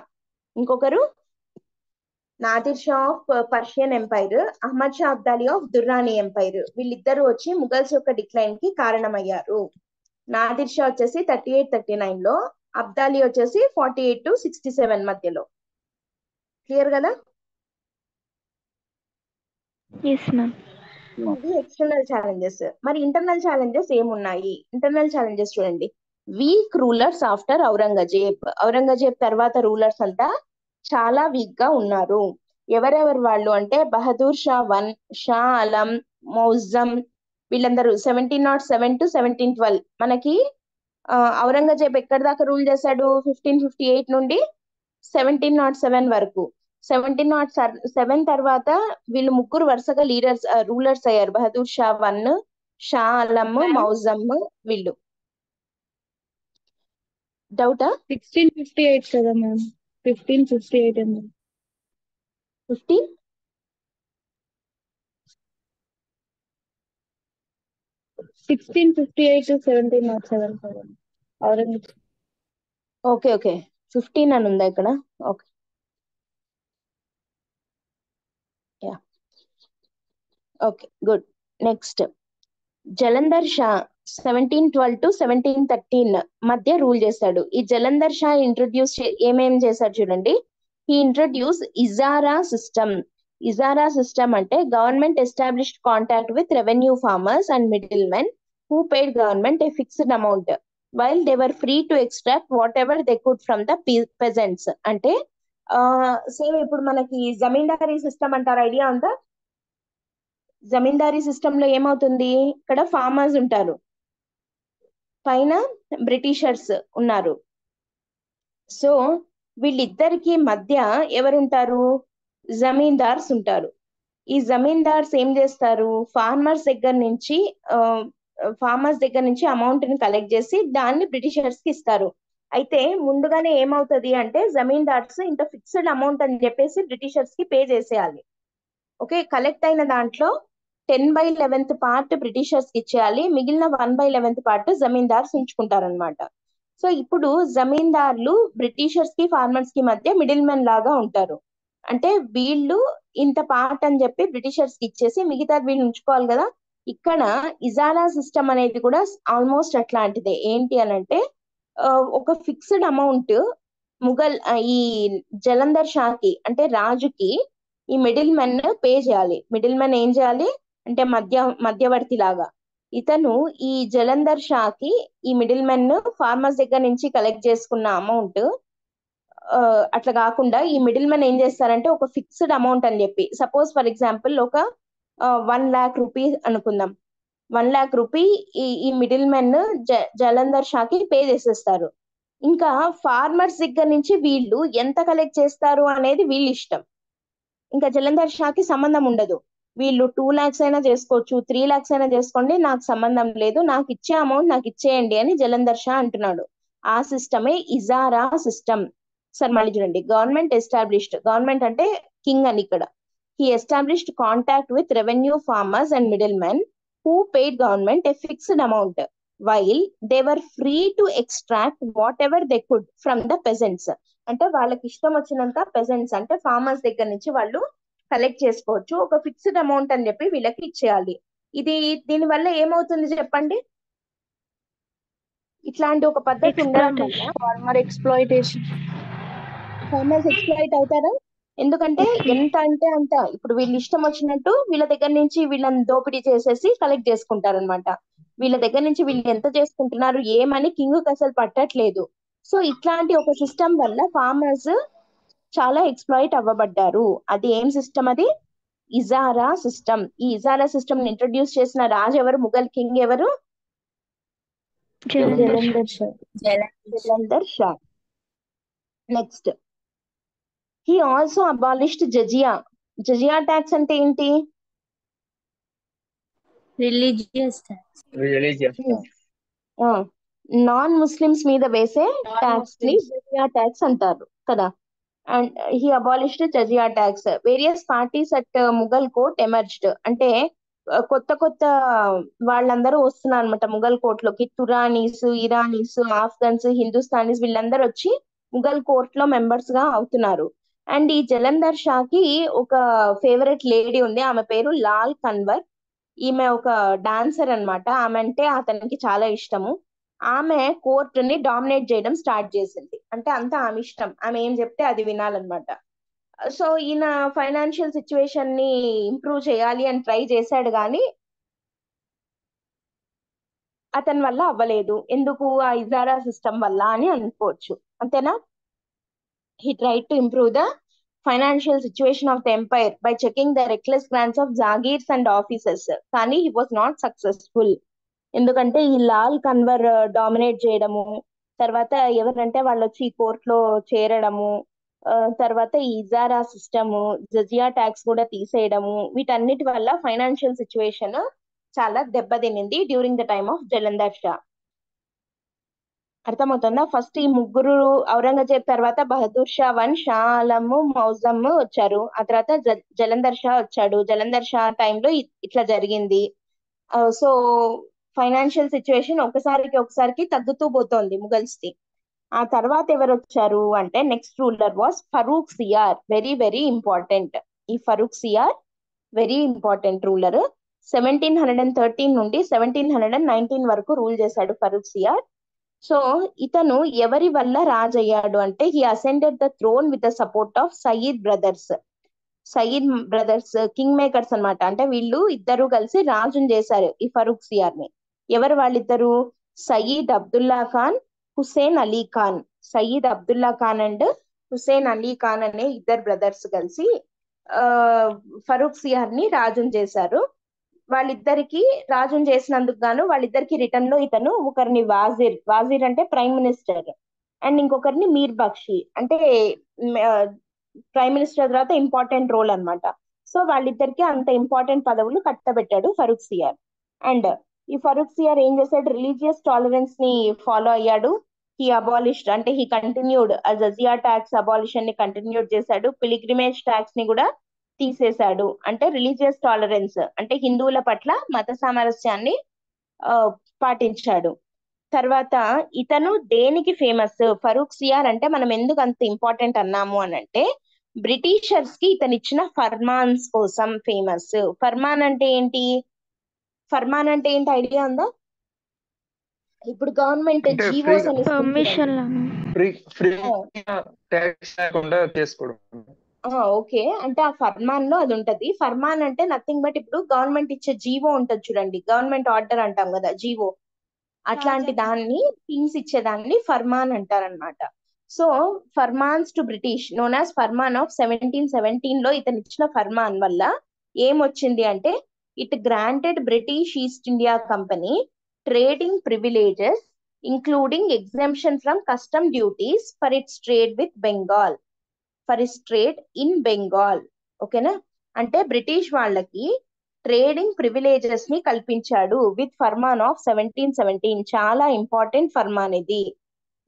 ఇంకొకరు Nadir Shah of Persian empire, Ahmad Shah Abdali of Durrani empire. వీళ్ళిద్దరూ వచ్చి ముగల్స్ యొక్క డిక్లైన్ కి కారణమయ్యారు. నాదిర్ షా వచ్చేసి 38-39 లో, అబ్దాలి వచ్చేసి 48-67 మధ్యలో. క్లియర్ కదా? Yes ma'am. ఇది ఎక్స్టర్నల్ ఛాలెంజెస్. మరి ఇంటర్నల్ ఛాలెంజెస్ ఏమున్నాయి? ఇంటర్నల్ ఛాలెంజెస్ చూడండి. Weak rulers after Aurangzeb. Aurangzeb తర్వాత రూలర్స్ అంతా చాలా వీక్ గా ఉన్నారు. ఎవరెవరు వాళ్ళు అంటే బహదూర్ షా 1, షా అలం, మౌజం, వీళ్ళందరూ 1707-1712. మనకి ఔరంగజేబ్ ఎక్కడి దాకా రూల్ చేశాడు? 1558 నుండి 1707 వరకు. 1707 తర్వాత వీళ్ళు ముగ్గురు వరుసగా రూలర్స్ అయ్యారు. బహదూర్ షా 1, షా అలం, మౌజం వీళ్ళు. డౌటా? 1658 కదా మ్యామ్, 1558 అండి. 15 1658 to 1707 ఔరంగజేబ్. ఓకే ఓకే 15 అని ఉందా ఇక్కడ? Okay yeah okay good. Next Jalandhar Shah 1712 to 1713 మధ్య రూల్ చేశాడు. ఈ జలంధర్ షా ఇంట్రొడ్యూస్ ఏమేం చేశాడు చూడండి. He introduce Izara system. Izara system అంటే government established contact with revenue farmers and middle men who paid government a fixed amount while they were free to extract whatever they could from the peasants. అంటే same ఇప్పుడు మనకి జమీందారీ system అంటారు, idea ఉందా? జమీందారీ system లో ఏమవుతుంది, ఇక్కడ farmers ఉంటారు, పైన బ్రిటిషర్స్ ఉన్నారు. సో వీళ్ళిద్దరికి మధ్య ఎవరుంటారు? జమీందార్స్ ఉంటారు. ఈ జమీందార్స్ ఏం చేస్తారు, ఫార్మర్స్ దగ్గర నుంచి అమౌంట్ ని కలెక్ట్ చేసి దాన్ని బ్రిటిషర్స్ కి ఇస్తారు. అయితే ముందుగానే ఏమవుతుంది అంటే జమీందార్స్ ఇంత ఫిక్స్డ్ అమౌంట్ అని చెప్పేసి బ్రిటిషర్స్ కి పే చేసేయాలి. ఓకే, కలెక్ట్ అయిన దాంట్లో 10/11 పార్ట్ బ్రిటిషర్స్ కి ఇచ్చేయాలి, మిగిలిన 1/11 పార్ట్ జమీందార్స్ ఉంచుకుంటారనమాట. సో ఇప్పుడు జమీందార్లు బ్రిటిషర్స్ కి ఫార్మర్స్ కి మధ్య మిడిల్ మెన్ లాగా ఉంటారు. అంటే వీళ్ళు ఇంత పార్ట్ అని చెప్పి బ్రిటిషర్స్ కి ఇచ్చేసి మిగతా వీళ్ళు ఉంచుకోవాలి కదా. ఇక్కడ ఇజారా సిస్టమ్ అనేది కూడా ఆల్మోస్ట్ అట్లాంటిదే. ఏంటి అని అంటే ఒక ఫిక్స్డ్ అమౌంట్ ఈ జలంధర్ షాకి అంటే రాజుకి ఈ మిడిల్ మెన్ పే చేయాలి. మిడిల్ మెన్ ఏం చేయాలి అంటే మధ్యవర్తి లాగా ఇతను ఈ జలంధర్ షాకి ఈ మిడిల్ మెన్ ఫార్మర్స్ దగ్గర నుంచి కలెక్ట్ చేసుకున్న అమౌంట్ అట్లా కాకుండా ఈ మిడిల్ మెన్ ఏం చేస్తారంటే ఒక ఫిక్స్డ్ అమౌంట్ అని చెప్పి, సపోజ్ ఫర్ ఎగ్జాంపుల్ ఒక 1 lakh రూపీస్ అనుకుందాం. 1 lakh రూపీ ఈ మిడిల్ మెన్ జలంధర్ షాకి పే చేసేస్తారు. ఇంకా ఫార్మర్స్ దగ్గర నుంచి వీళ్ళు ఎంత కలెక్ట్ చేస్తారు అనేది వీళ్ళ ఇష్టం. ఇంకా జలంధర్ షాకి సంబంధం ఉండదు. వీళ్ళు 2 lakhs అయినా చేసుకోవచ్చు, 3 lakhs అయినా చేసుకోండి, నాకు సంబంధం లేదు, నాకు ఇచ్చే అమౌంట్ నాకు ఇచ్చేయండి అని జలంధర్ షా అంటున్నాడు. ఆ సిస్టమే ఇజారా సిస్టమ్. సార్ మళ్ళీ చూడండి, గవర్నమెంట్ అంటే కింగ్ అని ఇక్కడ. He established contact with revenue farmers and middle men who paid government a fixed amount while they were free to extract whatever they could from the peasants. అంటే వాళ్ళకి ఇష్టం వచ్చినంత pageants అంటే farmers దగ్గర నుంచి వాళ్ళు కలెక్ట్ చేసుకోవచ్చు. ఒక ఫిక్స్డ్ అమౌంట్ అని చెప్పి వీళ్ళకి ఇచ్చేయాలి. దీని వల్ల ఏమవుతుంది చెప్పండి? ఇట్లాంటి ఒక పద్ధతి ఉండడం వల్ల ఫార్మర్ ఎక్స్ప్లాయిటేషన్. ఫార్మర్స్ ఎక్స్ప్లాయిట్ అవుతారా? ఎందుకంటే ఎంత అంటే అంత ఇప్పుడు వీళ్ళు ఇష్టం వచ్చినట్టు వీళ్ళ దగ్గర నుంచి వీళ్ళని దోపిడీ చేసేసి కలెక్ట్ చేసుకుంటారనమాట. వీళ్ళ దగ్గర నుంచి వీళ్ళు ఎంత చేసుకుంటున్నారు ఏమని కింగ్ అసలు పట్టట్లేదు. సో ఇట్లాంటి ఒక సిస్టమ్ వల్ల ఫార్మర్స్ చాలా ఎక్స్ప్లాయిట్ అవ్వబడ్డారు. అది ఏం సిస్టమ్? అది ఇజారా సిస్టమ్. ఈ ఇజారా సిస్టమ్ ని ఇంట్రొడ్యూస్ చేసిన రాజు ఎవరు? ముఘల్ కింగ్ ఎవరు? Jalandhar Shah. Next, he also abolished జజియా. జజియా tax అంటే ఏంటి? రిలీజియస్ నాన్ ముస్లిమ్స్ మీద వేసే ట్యాక్స్ ని జజియా ట్యాక్స్ అంటారు కదా. And he abolished జజియా tax. Various parties at Mughal court emerged. అంటే కొత్త వాళ్ళందరూ వస్తున్నారు అనమాట ముఘల్ కోర్ట్ లోకి. తురానీస్, ఇరానీస్, ఆఫ్ఘన్స్, హిందుస్థానీస్ వీళ్ళందరూ వచ్చి ముఘల్ కోర్ట్ లో మెంబర్స్ గా అవుతున్నారు. అండ్ ఈ జలంధర్ షాకి ఒక ఫేవరెట్ లేడీ ఉంది, ఆమె పేరు లాల్ కన్వర్. ఈమె ఒక డాన్సర్ అన్నమాట. ఆమె అంటే అతనికి చాలా ఇష్టము. ఆమె కోర్టుని డామినేట్ చేయడం స్టార్ట్ చేసింది. అంటే అంతా ఆమె ఇష్టం, ఆమె ఏం చెప్తే అది వినాలన్నమాట. సో ఈయన ఫైనాన్షియల్ సిచ్యువేషన్ ని ఇంప్రూవ్ చేయాలి అని ట్రై చేశాడు కానీ అతని వల్ల అవ్వలేదు. ఎందుకు? ఆ ఇజారా సిస్టమ్ వల్ల అని అనుకోవచ్చు. అంతేనా? He tried to improve the financial situation of the empire by checking the reckless grants of Zagirs and offices. కానీ he was not successful. ఎందుకంటే ఈ లాల్ కన్వర్ డామినేట్ చేయడము, తర్వాత ఎవరంటే వాళ్ళు వచ్చి ఈ కోర్టులో చేరడము, తర్వాత ఈ ఇజారా సిస్టమ్, జజియా ట్యాక్స్ కూడా తీసేయడము, వీటన్నిటి వల్ల ఫైనాన్షియల్ సిచ్యువేషన్ చాలా దెబ్బతినింది during the time of Jahandar Shah. అర్థమవుతుందా? ఫస్ట్ ఈ ముగ్గురు ఔరంగజేబ్ తర్వాత బహదూర్ షా 1, షా ఆలము, మౌజమ్ వచ్చారు. ఆ తర్వాత జలంధర్ షా వచ్చాడు. జలంధర్ షా టైంలో ఇట్లా జరిగింది. సో ఫైనాన్షియల్ సిచ్యువేషన్ ఒకసారికి తగ్గుతూ పోతోంది ముగల్స్ ది. ఆ తర్వాత ఎవరు వచ్చారు అంటే next ruler was Farrukh Siyar. Very very important. ఈ Farrukh Siyar very important ruler. 1713 నుండి 1719 వరకు రూల్ చేశాడు ఫరూక్ సియార్. సో ఇతను ఎవరి వల్ల రాజయ్యాడు అంటే he ascended the throne with the support of Sayyid brothers. Sayyid brothers king makers అన్నమాట. అంటే వీళ్ళు ఇద్దరు కలిసి రాజుని చేశారు ఈ ఫరూక్ సియార్ ని. ఎవరు వాళ్ళిద్దరు? సయీద్ అబ్దుల్లా ఖాన్, హుసేన్ అలీ ఖాన్. సయీద్ అబ్దుల్లా ఖాన్ అండ్ హుసేన్ అలీ ఖాన్ అనే ఇద్దరు బ్రదర్స్ కలిసి ఆ ఫరూక్ సియార్ ని రాజుని చేశారు. వాళ్ళిద్దరికి రాజుని చేసినందుకు గాను వాళ్ళిద్దరికి రిటర్న్ లో ఇతను ఒకరిని వాజీర్ అంటే ప్రైమ్ మినిస్టర్, అండ్ ఇంకొకరిని మీర్ బక్షి అంటే ప్రైమ్ మినిస్టర్ తర్వాత ఇంపార్టెంట్ రోల్ అన్నమాట. సో వాళ్ళిద్దరికి అంత ఇంపార్టెంట్ పదవులు కట్టబెట్టాడు ఫరూక్ సియార్. అండ్ ఈ ఫరూక్ సియార్ ఏం చేశాడు? రిలీజియస్ టాలరెన్స్ ని ఫాలో అయ్యాడు. హీ అబాలిష్డ్ అంటే హీ కంటిన్యూడ్ జజియా ట్యాక్స్ అబాలిషన్ ని కంటిన్యూడ్ చేశాడు. పిలిగ్రిమేజ్ ట్యాక్స్ ని కూడా తీసేశాడు. అంటే రిలీజియస్ టాలరెన్స్ అంటే హిందువుల పట్ల మత సామరస్యాన్ని పాటించాడు. తర్వాత ఇతను దేనికి ఫేమస్? ఫరూక్ సియార్ అంటే మనం ఎందుకు అంత ఇంపార్టెంట్ అన్నాము అని అంటే బ్రిటిషర్స్ కి ఇతను ఇచ్చిన ఫర్మాన్స్ కోసం ఫేమస్. ఫర్మాన్ అంటే ఏంటి? ఫర్మాన్ అంటే ఏంటి ఐడియా ఉందా? ఇప్పుడు గవర్నమెంట్ అంటే జీవోస్ అని ఇస్తుంది చూడండి. పర్మిషన్ లాను. ఫ్రీ ట్యాక్స్ లేకుండా చేసుకోవడం. ఓకే, అంటే ఆ ఫర్మాన్ లో అది ఉంటది. ఫర్మాన్ అంటే నథింగ్ బట్ ఇప్పుడు గవర్నమెంట్ ఇచ్చే జీవో ఉంటది చూడండి, గవర్నమెంట్ ఆర్డర్ అంటాం కదా, జీవో. అట్లాంటి దాన్ని థింగ్స్ ఇచ్చేదాన్ని ఫర్మాన్ అంటారనమాట. So farmans to British known as farman of 1717 లో ఇతను ఇచ్చిన ఫర్మాన్ వల్ల ఏమొచ్చింది అంటే it granted British East India company trading privileges including exemption from custom duties for its trade with Bengal, for its trade in Bengal. ఓకేనా? అంటే బ్రిటిష్ వాళ్ళకి ట్రేడింగ్ ప్రివిలేజెస్ ని కల్పించాడు విత్ ఫర్మాన్ ఆఫ్ 1717. చాలా ఇంపార్టెంట్ ఫర్మాన్ ఇది.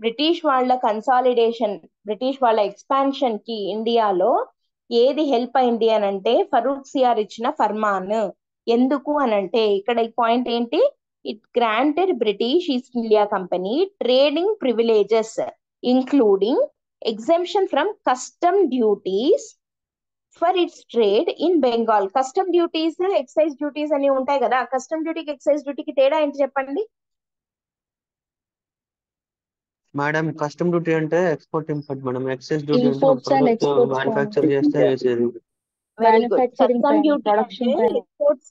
బ్రిటిష్ వాళ్ళ కన్సాలిడేషన్, బ్రిటిష్ వాళ్ళ expansion కి ఇండియాలో ఏది హెల్ప్ అయింది అని అంటే ఫరూక్ సియార్ ఇచ్చిన ఫర్మాన్. ఎందుకు అని అంటే ఇక్కడ ఈ పాయింట్ ఏంటి? It granted British East India company trading privileges including exemption from custom duties for its trade in Bengal. Custom duties, excise duties అని ఉంటాయి కదా. కస్టమ్ డ్యూటీకి ఎక్సైజ్ డ్యూటీకి తేడా ఏంటి చెప్పండి? మేడం కస్టమ్ డ్యూటీ అంటే export import madam, excise duty అంటే Imports and product exports manufacture చేస్తే వేసేది. Very good. manufacturing కస్టమ్ పైన, డ్యూటీ production అంటే పైన. ఎక్స్పోర్ట్స్,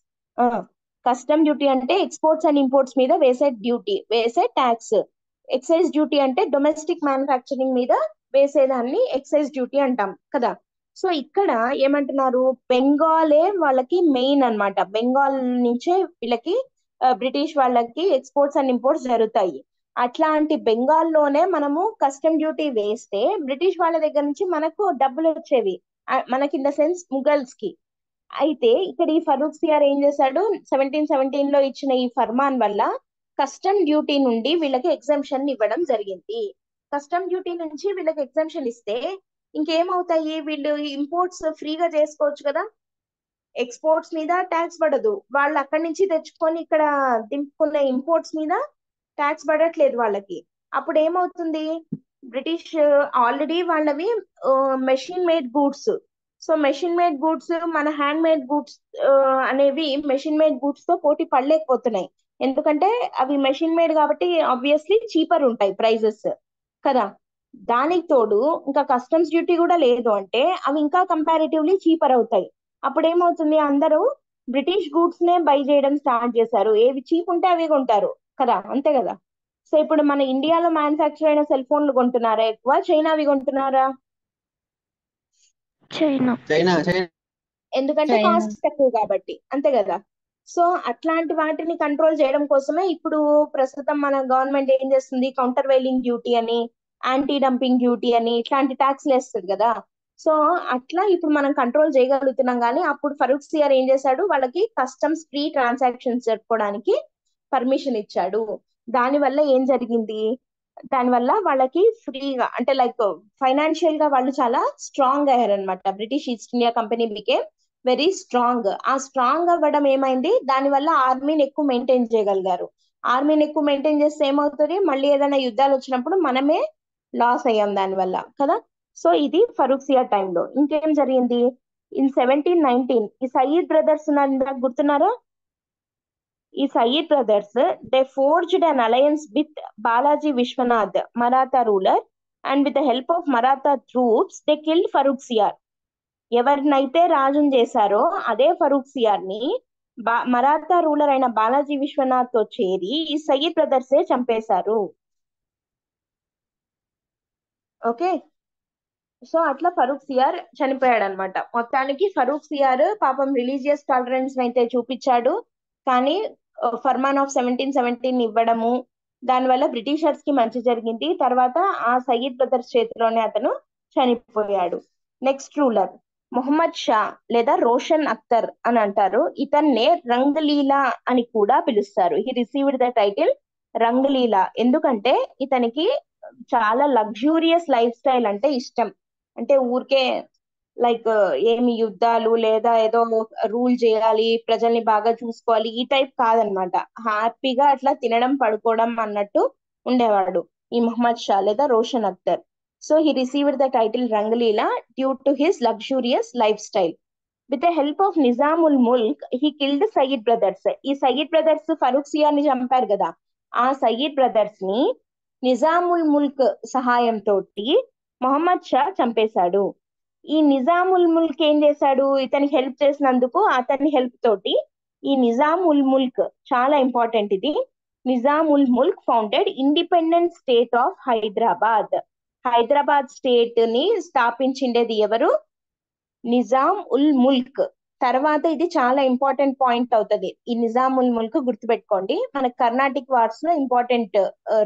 కస్టమ్ డ్యూటీ అంటే ఎక్స్పోర్ట్స్ అండ్ ఇంపోర్ట్స్ మీద వేసే డ్యూటీ, వేసే ట్యాక్స్. ఎక్సైజ్ డ్యూటీ అంటే డొమెస్టిక్ మ్యానుఫ్యాక్చరింగ్ మీద వేసేదాన్ని ఎక్సైజ్ డ్యూటీ అంటాం కదా. సో ఇక్కడ ఏమంటున్నారు? బెంగాలే వాళ్ళకి మెయిన్ అన్నమాట. బెంగాల్ నుంచే వీళ్ళకి బ్రిటిష్ వాళ్ళకి ఎక్స్పోర్ట్స్ అండ్ ఇంపోర్ట్స్ జరుగుతాయి. అట్లాంటి బెంగాల్లోనే మనము కస్టమ్ డ్యూటీ వేస్తే బ్రిటిష్ వాళ్ళ దగ్గర నుంచి మనకు డబ్బులు వచ్చేవి, మనకి ఇన్ ద సెన్స్ ముగల్స్ కి. అయితే ఇక్కడ ఈ ఫరూక్ సియార్ ఏం చేశాడు? 1717 లో ఇచ్చిన ఈ ఫర్మాన్ వల్ల కస్టమ్ డ్యూటీ నుండి వీళ్ళకి ఎగ్జంప్షన్ ఇవ్వడం జరిగింది. కస్టమ్ డ్యూటీ నుంచి వీళ్ళకి ఎగ్జంప్షన్ ఇస్తే ఇంకేమవుతాయి? వీళ్ళు ఇంపోర్ట్స్ ఫ్రీగా చేసుకోవచ్చు కదా. ఎక్స్పోర్ట్స్ మీద ట్యాక్స్ పడదు, వాళ్ళు అక్కడి నుంచి తెచ్చుకొని ఇక్కడ దింపుకున్న ఇంపోర్ట్స్ మీద ట్యాక్స్ పడట్లేదు వాళ్ళకి. అప్పుడు ఏమవుతుంది? బ్రిటిష్ ఆల్రెడీ వాళ్ళవి machine made goods. So machine made goods, మన హ్యాండ్ మేడ్ గూడ్స్ అనేవి మెషిన్ మేడ్ గూడ్స్ తో పోటీ పడలేకపోతున్నాయి. ఎందుకంటే అవి మెషిన్ మేడ్ కాబట్టి ఆబ్వియస్లీ చీపర్ ఉంటాయి ప్రైజెస్ కదా. దానికి తోడు ఇంకా కస్టమ్స్ డ్యూటీ కూడా లేదు అంటే అవి ఇంకా కంపారిటివ్లీ చీపర్ అవుతాయి. అప్పుడు ఏమవుతుంది? అందరూ బ్రిటిష్ గూడ్స్ నే బై చేయడం స్టార్ట్ చేశారు. ఏవి చీప్ ఉంటే అవి కొంటారు కదా, అంతే కదా. సో ఇప్పుడు మన ఇండియాలో మ్యానుఫ్యాక్చర్ అయిన సెల్ ఫోన్లు కొంటున్నారా ఎక్కువ, చైనావి కొంటున్నారా? చైనా. చైనా ఎందుకంటే China. కాస్ట్ తక్కువ కాబట్టి, అంతే కదా. సో అట్లాంటి వాటిని కంట్రోల్ చేయడం కోసమే ఇప్పుడు ప్రస్తుతం మన గవర్నమెంట్ ఏం చేస్తుంది? కౌంటర్ వైలింగ్ డ్యూటీ అని, యాంటీ డంపింగ్ డ్యూటీ అని ఇట్లాంటి ట్యాక్స్లు వేస్తుంది కదా. సో అట్లా ఇప్పుడు మనం కంట్రోల్ చేయగలుగుతున్నాం. కానీ అప్పుడు ఫరూక్ సియార్ ఏం చేశాడు? వాళ్ళకి కస్టమ్స్ ఫ్రీ ట్రాన్సాక్షన్స్ జరుపుకోవడానికి పర్మిషన్ ఇచ్చాడు. దానివల్ల ఏం జరిగింది? దానివల్ల వాళ్ళకి ఫ్రీగా అంటే లైక్ ఫైనాన్షియల్ గా వాళ్ళు చాలా స్ట్రాంగ్ అయ్యారనమాట. British East India Company became very strong. ఆ స్ట్రాంగ్ అవ్వడం ఏమైంది, దానివల్ల ఆర్మీని ఎక్కువ మెయింటైన్ చేయగలిగారు. ఆర్మీని ఎక్కువ మెయింటైన్ చేస్తే ఏమవుతుంది, మళ్ళీ ఏదైనా యుద్ధాలు వచ్చినప్పుడు మనమే లాస్ అయ్యాం దానివల్ల కదా. సో ఇది ఫరూక్సియర్ టైంలో. ఇంకేం జరిగింది, ఇన్ 1719 ఈ సయీద్ బ్రదర్స్ ఉన్నారు, గుర్తున్నారా? ఈ Sayyid brothers they forged an alliance with Balaji Vishwanath Maratha ruler and with the help of Maratha troops they killed Farrukhsiyar. ఎవరినైతే రాజుని చేశారో అదే ఫరూక్సియార్ ని మరాఠా రూలర్ అయిన బాలాజీ విశ్వనాథ్ తో చేరి ఈ సయీద్ బ్రదర్సే చంపేశారు. ఓకే, సో అట్లా ఫరూక్సియార్ చనిపోయాడు అనమాట. మొత్తానికి ఫరూక్సియార్ పాపం రిలీజియస్ టాలరెన్స్ అయితే చూపించాడు, కానీ ఫర్మాన్ ఆఫ్ 1717 ఇవ్వడము దానివల్ల బ్రిటిషర్స్ కి మంచి జరిగింది. తర్వాత ఆ సయీద్ బ్రదర్స్ చేతిలోనే అతను చనిపోయాడు. నెక్స్ట్ రూలర్ మొహమ్మద్ షా లేదా రోషన్ అఖ్తర్ అని అంటారు. ఇతన్నే రంగలీలా అని కూడా పిలుస్తారు. హీ రిసీవ్డ్ ద టైటిల్ రంగలీలా ఎందుకంటే ఇతనికి చాలా లగ్జూరియస్ లైఫ్ స్టైల్ అంటే ఇష్టం. అంటే ఊరికే లైక్ ఏమి యుద్ధాలు లేదా ఏదో రూల్ చేయాలి, ప్రజల్ని బాగా చూసుకోవాలి ఈ టైప్ కాదనమాట. హ్యాపీగా అట్లా తినడం పడుకోవడం అన్నట్టు ఉండేవాడు ఈ మొహమ్మద్ షా లేదా Roshan Akhtar. So he received the title Rangeela due to his luxurious lifestyle. With the help of Nizamul Mulk he killed Sayyid brothers. ఈ సయీద్ బ్రదర్స్ ఫరూక్సియార్ ని చంపారు కదా, ఆ సయీద్ బ్రదర్స్ ని నిజాముల్ ముల్క్ సహాయంతో మొహమ్మద్ షా చంపేశాడు. ఈ నిజాముల్ ముల్క్ ఏం చేశాడు, ఇతనికి హెల్ప్ చేసినందుకు అతని హెల్ప్ తోటి ఈ నిజాముల్ ముల్క్ చాలా ఇంపార్టెంట్ ఇది. Nizamul Mulk founded independent state of Hyderabad. Hyderabad state ని స్థాపించిండేది ఎవరు, నిజాం ఉల్ ముల్క్. తర్వాత ఇది చాలా ఇంపార్టెంట్ పాయింట్ అవుతుంది, ఈ నిజాం ఉల్ ముల్క్ గుర్తుపెట్టుకోండి, మన కర్ణాటిక్ వార్స్ లో ఇంపార్టెంట్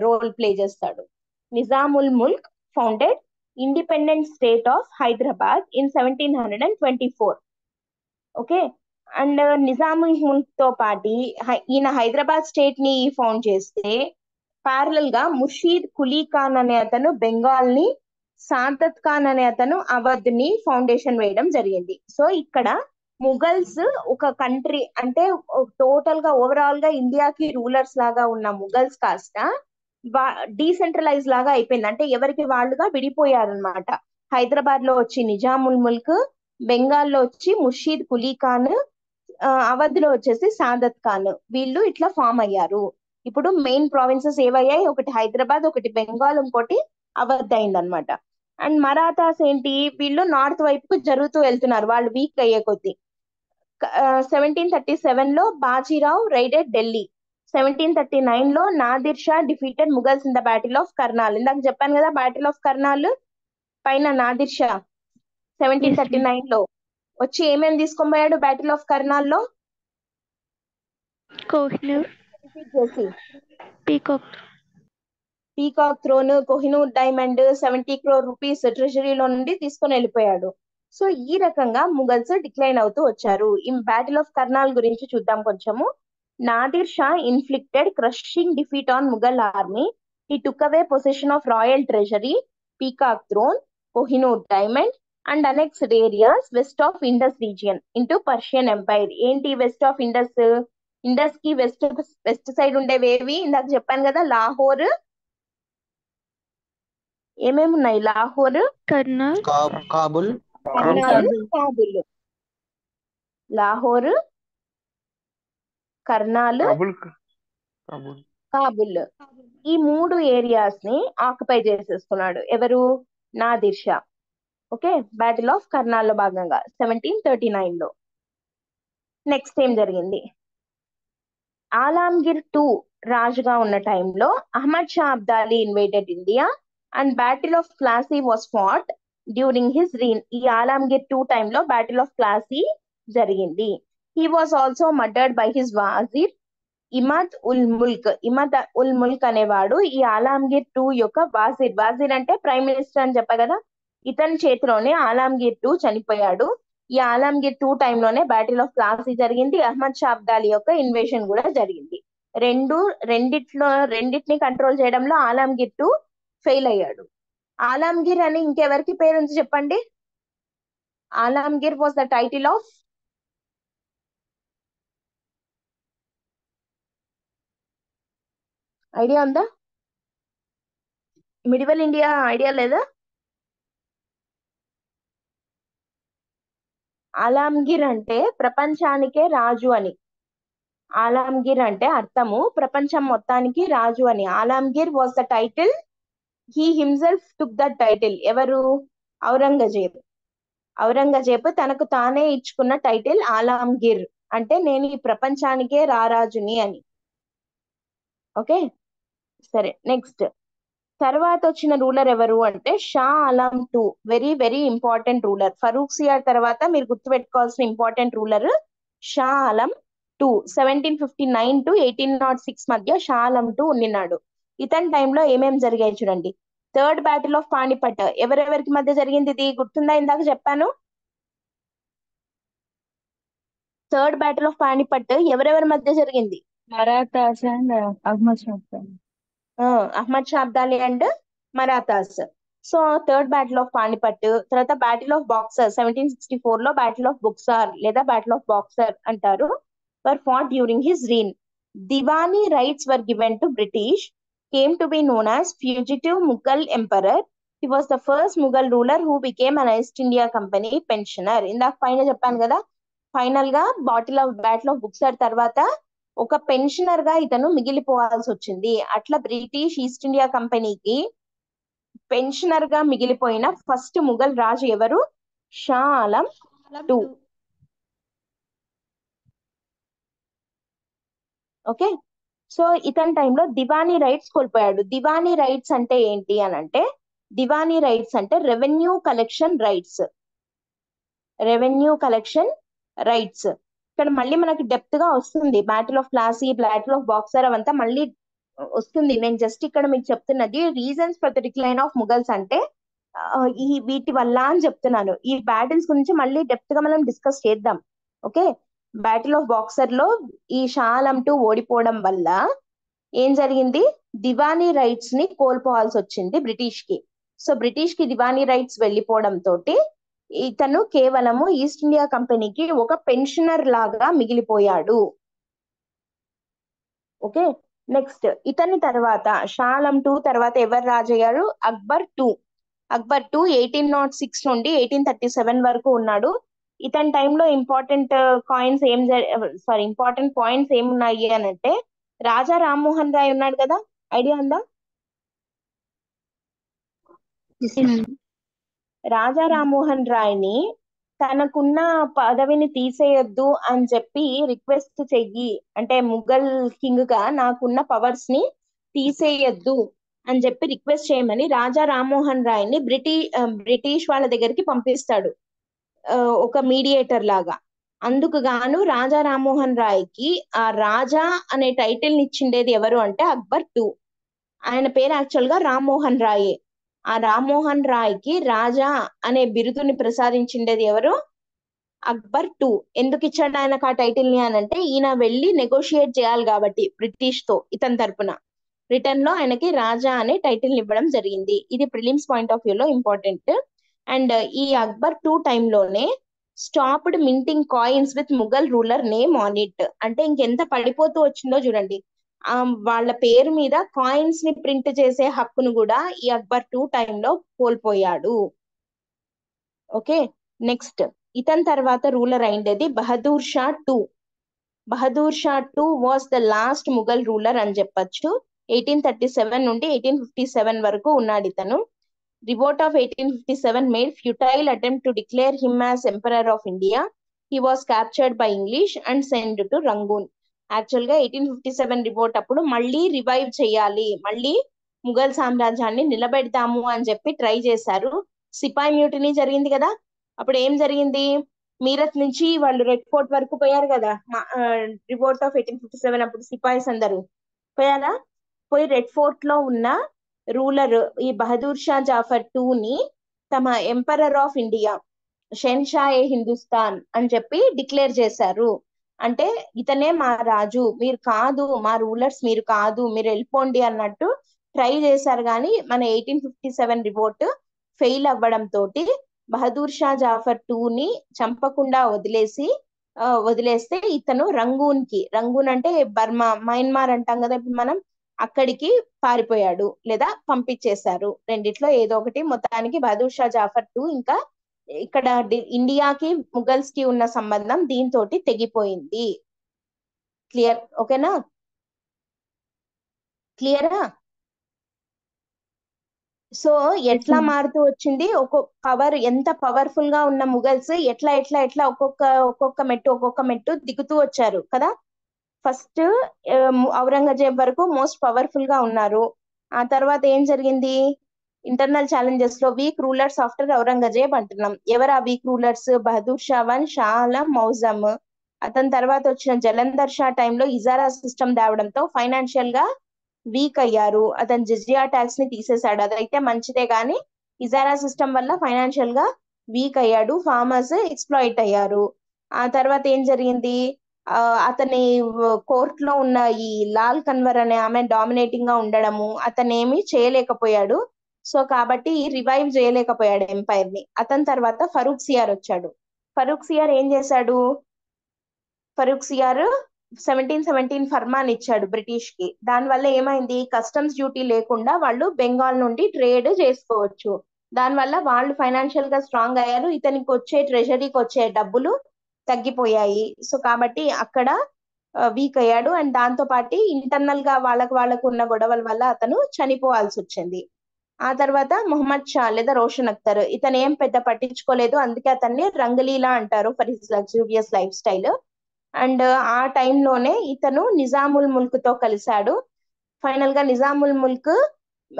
రోల్ ప్లే చేస్తాడు. Nizam ul Mulk founded independent state of Hyderabad in 1724. Okay, and Nizamul Mulk తో పాటి ఈయన హైదరాబాద్ స్టేట్ ని ఫౌండ్ చేస్తే ప్యారలల్ గా ముర్షీద్ కులీ ఖాన్ అనే అతను బెంగాల్ ని, సాదత్ ఖాన్ అనే అతను అవధ్ ని ఫౌండేషన్ వేయడం జరిగింది. సో ఇక్కడ ముఘల్స్ ఒక కంట్రీ అంటే టోటల్ గా ఓవరాల్ గా ఇండియాకి రూలర్స్ లాగా ఉన్న ముఘల్స్ కాస్త డీసెంట్రలైజ్ లాగా అయిపోయింది. అంటే ఎవరికి వాళ్ళుగా విడిపోయారనమాట. హైదరాబాద్ లో వచ్చి నిజాముల్ ముల్క్, బెంగాల్లో వచ్చి ముర్షీద్ కులీ ఖాన్, అవధ్ లో వచ్చేసి సాదత్ ఖాన్, వీళ్ళు ఇట్లా ఫామ్ అయ్యారు. ఇప్పుడు మెయిన్ ప్రావిన్సెస్ ఏవయ్యాయి, ఒకటి హైదరాబాద్, ఒకటి బెంగాల్, ఇంకోటి అవధ్ అయిందనమాట. అండ్ మరాఠాస్ ఏంటి, వీళ్ళు నార్త్ వైపుకు జరుగుతూ వెళ్తున్నారు వాళ్ళు వీక్ అయ్యే కొద్దీ. 1737 లో బాజీరావ్ రైడెడ్ ఢిల్లీ. 1739 లో Nadir Shah defeated Mughals in the battle of Karnal. ఇందాక చెప్పాను కదా బ్యాటిల్ ఆఫ్ కర్నాల్ పైన నాదిర్ షా 1739 లో వచ్చి ఏమేమి తీసుకొని పోయాడు బ్యాటిల్ ఆఫ్ కర్నాల్ లో, కోహినూర్, చేసి peacock throne, Kohinoor diamond, 70 crore rupees ట్రెజరీలో నుండి తీసుకొని వెళ్ళిపోయాడు. సో ఈ రకంగా ముఘల్స్ డిక్లైన్ అవుతూ వచ్చారు. ఈ బ్యాటిల్ ఆఫ్ కర్నాల్ గురించి చూద్దాం కొంచెము. Nadir Shah inflicted crushing defeat on Mughal army. He took away possession of royal treasury, peacock throne, Kohinoor diamond and annexed areas west of Indus region into Persian empire. ఏంటి వెస్ట్ ఆఫ్ ఇండస్, ఇండస్ కి వెస్ట్ సైడ్ ఉండేవేవి ఇందాక చెప్పాను కదా, లాహోర్, ఏమేమి ఉన్నాయి, లాహోర్, కర్నాల్, కాబుల్, కాబుల్, లాహోర్, కర్నాల్, కాబుల్, ఈ 3 ఏరియాస్ ని ఆక్యుపై చేసేసుకున్నాడు ఎవరు, Nadir Shah. Okay, battle of Karnal లో భాగంగా 1739 లో. నెక్స్ట్ ఏం జరిగింది, ఆలాంగిర్ 2 రాజుగా ఉన్న టైంలో Ahmad Shah Abdali invaded India and battle of Plassey was fought during his reign. ఈ ఆలాంగిర్ 2 టైంలో బ్యాటిల్ ఆఫ్ ప్లాసీ జరిగింది. He was also murdered by his wazir Imad ul Mulk. Imad ul Mulk అనేవాడు ఈ ఆలాంగిర్ 2 యొక్క వాజీర్. వాజీర్ అంటే ప్రైమ్ మినిస్టర్ అని చెప్పా కదా, ఇతని చేతిలోనే ఆలాంగిర్ 2 చనిపోయాడు. ఈ ఆలాంగిర్ 2 టైంలోనే బ్యాటిల్ ఆఫ్ ప్లాసీ జరిగింది. అహ్మద్ షా అబ్దాలీ యొక్క ఇన్వేషన్ కూడా జరిగింది. రెండిటిని కంట్రోల్ చేయడంలో ఆలంగీర్ టు ఫెయిల్ అయ్యాడు. ఆలంగీర్ అని ఇంకెవరికి పేరు ఉంది చెప్పండి. Alamgir was the title of idea ఉందా? మిడివల్ ఇండియా ఐడియా లేదా? ఆలంగీర్ అంటే ప్రపంచానికే రాజు అని. ఆలంగీర్ అంటే అర్థము ప్రపంచం మొత్తానికి రాజు అని. Alamgir was the title. He himself took the title. ఎవరు? ఔరంగజేబు తనకు తానే ఇచ్చుకున్న టైటిల్ ఆలంగీర్. అంటే నేను ఈ ప్రపంచానికే రారాజుని అని. ఓకే, సరే. నెక్స్ట్ తర్వాత వచ్చిన రూలర్ ఎవరు అంటే Shah Alam two. Very very important ruler. Farrukh Siyar తర్వాత మీరు గుర్తుపెట్టుకోవాల్సిన important ruler Shah Alam two. 1759 to 1806 మధ్య షా ఆలం టూ ఉన్నాడు. ఇతని టైంలో ఏమేమి జరిగాయి చూడండి. థర్డ్ బ్యాటిల్ ఆఫ్ పానిపట్ ఎవరెవరికి మధ్య జరిగింది? ఇది గుర్తుందా? ఇందాక చెప్పాను. థర్డ్ బ్యాటిల్ ఆఫ్ పానిపట్ ఎవరెవరి మధ్య జరిగింది? Marathas and Ahmad Shah Abdali. Ahmad Shah Abdali and Marathas. So third battle of Panipat. తర్వాత బ్యాటిల్ ఆఫ్ బాక్సర్ 1764 లో బ్యాటిల్ ఆఫ్ బుక్సార్ లేదా బ్యాటిల్ ఆఫ్ బాక్సర్ అంటారు. were fought during his reign. Diwani rights were given to British, came to be known as fugitive Mughal emperor. He was the first Mughal ruler who became an East India Company pensioner. ఇందాక పైన చెప్పాను కదా, final గా battle of బుక్సార్ తర్వాత ఒక pensioner గా ఇతను మిగిలిపోవాల్సి వచ్చింది. అట్లా బ్రిటిష్ ఈస్ట్ ఇండియా కంపెనీకి పెన్షనర్ గా మిగిలిపోయిన ఫస్ట్ ముఘల్ రాజు ఎవరు? Shah Alam two. Okay, so ఇతని టైంలో దివానీ రైట్స్ కోల్పోయాడు. దివానీ రైట్స్ అంటే ఏంటి అని అంటే, దివానీ రైట్స్ అంటే రెవెన్యూ కలెక్షన్ రైట్స్. ఇక్కడ మళ్ళీ మనకి డెప్త్ గా వస్తుంది. Battle of Plassey, battle of boxer అవంతా మళ్ళీ వస్తుంది. నేను జస్ట్ ఇక్కడ మీకు చెప్తున్నది reasons for the decline of Mughals అంటే ఈ వీటి వల్ల అని చెప్తున్నాను. ఈ బ్యాటిల్స్ గురించి మళ్ళీ డెప్త్ గా మనం డిస్కస్ చేద్దాం. ఓకే, బ్యాటిల్ ఆఫ్ బాక్సర్ లో ఈ షా ఆలం టూ ఓడిపోవడం వల్ల ఏం జరిగింది? దివానీ రైట్స్ ని కోల్పోవాల్సి వచ్చింది బ్రిటిష్ కి. సో బ్రిటిష్ కి దివానీ రైట్స్ వెళ్ళిపోవడం తోటి ఇతను కేవలము ఈస్ట్ ఇండియా కంపెనీకి ఒక పెన్షనర్ లాగా మిగిలిపోయాడు. ఓకే, నెక్స్ట్ ఇతని తర్వాత షా ఆలం టూ తర్వాత ఎవరు రాజయ్యారు? అక్బర్ టూ. 1806 నుండి 1837 వరకు ఉన్నాడు. ఇతని టైంలో ఇంపార్టెంట్ పాయింట్స్ ఏమున్నాయి అని అంటే, రాజా రామ్మోహన్ రాయ్ ఉన్నాడు కదా, ఐడియా ఉందా? రాజా రామ్మోహన్ రాయ్ ని తనకున్న పదవిని తీసేయొద్దు అని చెప్పి రిక్వెస్ట్ చెయ్యి, అంటే ముఘల్ కింగ్ గా నాకున్న పవర్స్ ని తీసేయొద్దు అని చెప్పి రిక్వెస్ట్ చేయమని రాజా రామ్మోహన్ రాయ్ ని బ్రిటిష్ వాళ్ళ దగ్గరికి పంపిస్తాడు, ఒక మీడియేటర్ లాగా. అందుకు గాను రాజా రామ్మోహన్ రాయ్ కి ఆ రాజా అనే టైటిల్ ఇచ్చిండేది ఎవరు అంటే అక్బర్ టూ. ఆయన పేరు యాక్చువల్ గా రామ్మోహన్ రాయే. ఆ రామ్మోహన్ రాయ్ కి రాజా అనే బిరుదుని ప్రసాదించిండేది ఎవరు? అక్బర్ టూ. ఎందుకు ఇచ్చాడు ఆయనకు ఆ టైటిల్ ని అని అంటే, ఈయన వెళ్ళి నెగోషియేట్ చేయాలి కాబట్టి బ్రిటిష్ తో ఇతని తరపున. రిటర్న్ లో ఆయనకి రాజా అనే టైటిల్ ఇవ్వడం జరిగింది. ఇది ప్రిలిమ్స్ పాయింట్ ఆఫ్ వ్యూ లో ఇంపార్టెంట్. అండ్ ఈ అక్బర్ టూ టైంలోనే stopped minting coins with Mughal ruler name on it. అంటే ఇంకెంత పడిపోతూ వచ్చిందో చూడండి. వాళ్ళ పేరు మీద కాయిన్స్ ని ప్రింట్ చేసే హక్కును కూడా ఈ అక్బర్ టూ టైంలో కోల్పోయాడు. ఓకే, నెక్స్ట్ ఇతని తర్వాత రూలర్ అయిండేది Bahadur Shah two. Bahadur Shah two was the last Mughal ruler అని చెప్పొచ్చు. 1837 నుండి 1857 వరకు ఉన్నాడు ఇతను. Revolt of 1857 made futile attempt to declare him as Emperor of India. He was captured by English and sent to Rangoon. Actual గా 1857 రివోల్ట్ అప్పుడు మళ్ళీ రివైవ్ చేయాలి, మళ్ళీ ముఘల్ సామ్రాజ్యాన్ని నిలబెడతాము అని చెప్పి ట్రై చేశారు. సిపాయి మ్యూటినీ జరిగింది కదా, అప్పుడు ఏం జరిగింది? మీరత్ నుంచి వాళ్ళు రెడ్ ఫోర్ట్ వరకు పోయారు కదా, రివోల్ట్ ఆఫ్ 1857 అప్పుడు సిపాయిస్ అందరూ పోయారా? పోయి రెడ్ ఫోర్ట్ లో ఉన్న రూలర్ ఈ బహదూర్ షా జాఫర్ టూ ని తమ ఎంపరర్ ఆఫ్ ఇండియా, షెన్షా ఏ హిందుస్థాన్ అని చెప్పి డిక్లేర్ చేశారు. అంటే ఇతనే మా రాజు, మీరు కాదు, మా రూలర్స్ మీరు కాదు, మీరు వెళ్ళిపోండి అన్నట్టు ట్రై చేశారు. కానీ మన 1857 రివోల్ట్ ఫెయిల్ అవ్వడం తోటి బహదూర్ షా జాఫర్ టూని చంపకుండా వదిలేస్తే ఇతను రంగూన్ అంటే బర్మా, మయన్మార్ అంటాం కదా ఇప్పుడు మనం, అక్కడికి పారిపోయాడు లేదా పంపించేశారు. రెండిట్లో ఏదో ఒకటి. మొత్తానికి బహదూర్ షా జాఫర్ టూ ఇంకా ఇక్కడ ఇండియాకి ముఘల్స్ కి ఉన్న సంబంధం దీంతో తెగిపోయింది. క్లియర్? ఓకేనా? క్లియరా? సో ఎట్లా మారుతూ వచ్చింది, పవర్ ఎంత పవర్ఫుల్ గా ఉన్న ముఘల్స్ ఎట్లా ఎట్లా ఎట్లా ఒక్కొక్క మెట్టు దిగుతూ వచ్చారు కదా. ఫస్ట్ ఔరంగజేబ్ వరకు మోస్ట్ పవర్ఫుల్ గా ఉన్నారు. ఆ తర్వాత ఏం జరిగింది, ఇంటర్నల్ ఛాలెంజెస్ లో వీక్ రూలర్స్ ఆఫ్టర్ ఔరంగజేబ్ అంటున్నాం. ఎవరు ఆ weak rulers? Bahadur Shah one, Shah Alam, Muazzam. అతని తర్వాత వచ్చిన జలంధర్ షా టైంలో ఇజారా సిస్టమ్ తేవడంతో ఫైనాన్షియల్ గా వీక్ అయ్యారు. అతను జిజియా ట్యాక్స్ ని తీసేశాడు, అదైతే మంచిదే, కానీ ఇజారా సిస్టమ్ వల్ల ఫైనాన్షియల్ గా వీక్ అయ్యాడు, ఫార్మర్స్ ఎక్స్ప్లాయిట్ అయ్యారు. ఆ తర్వాత ఏం జరిగింది, అతని కోర్ట్ లో ఉన్న ఈ లాల్ కన్వర్ అనే ఆమె డామినేటింగ్ గా ఉండడము, అతనేమి చేయలేకపోయాడు. సో కాబట్టి రివైవ్ చేయలేకపోయాడు ఎంపైర్ ని. అతని తర్వాత ఫరూక్ సియార్ వచ్చాడు. ఫరూక్ సియార్ ఏం చేశాడు, ఫరూక్ సియార్ 1717 ఫర్మాన్ ఇచ్చాడు బ్రిటిష్ కి. దానివల్ల ఏమైంది, కస్టమ్స్ డ్యూటీ లేకుండా వాళ్ళు బెంగాల్ నుండి ట్రేడ్ చేసుకోవచ్చు. దానివల్ల వాళ్ళు ఫైనాన్షియల్ గా స్ట్రాంగ్ అయ్యారు. ఇతనికి వచ్చే ట్రెజరీకి వచ్చే డబ్బులు తగ్గిపోయాయి. సో కాబట్టి అక్కడ వీక్ అయ్యాడు. అండ్ దాంతో పాటు ఇంటర్నల్ గా వాళ్ళకు ఉన్న గొడవల వల్ల అతను చనిపోవాల్సి వచ్చింది. ఆ తర్వాత మొహమ్మద్ షా లేదా రోషన్ అఖ్తర్, ఇతను ఏం పెద్ద పట్టించుకోలేదు, అందుకే అతన్ని రంగలీలా అంటారు for his luxurious life style. And ఆ టైంలోనే ఇతను నిజాముల్ ముల్క్ తో కలిశాడు. ఫైనల్ గా నిజాముల్ ముల్క్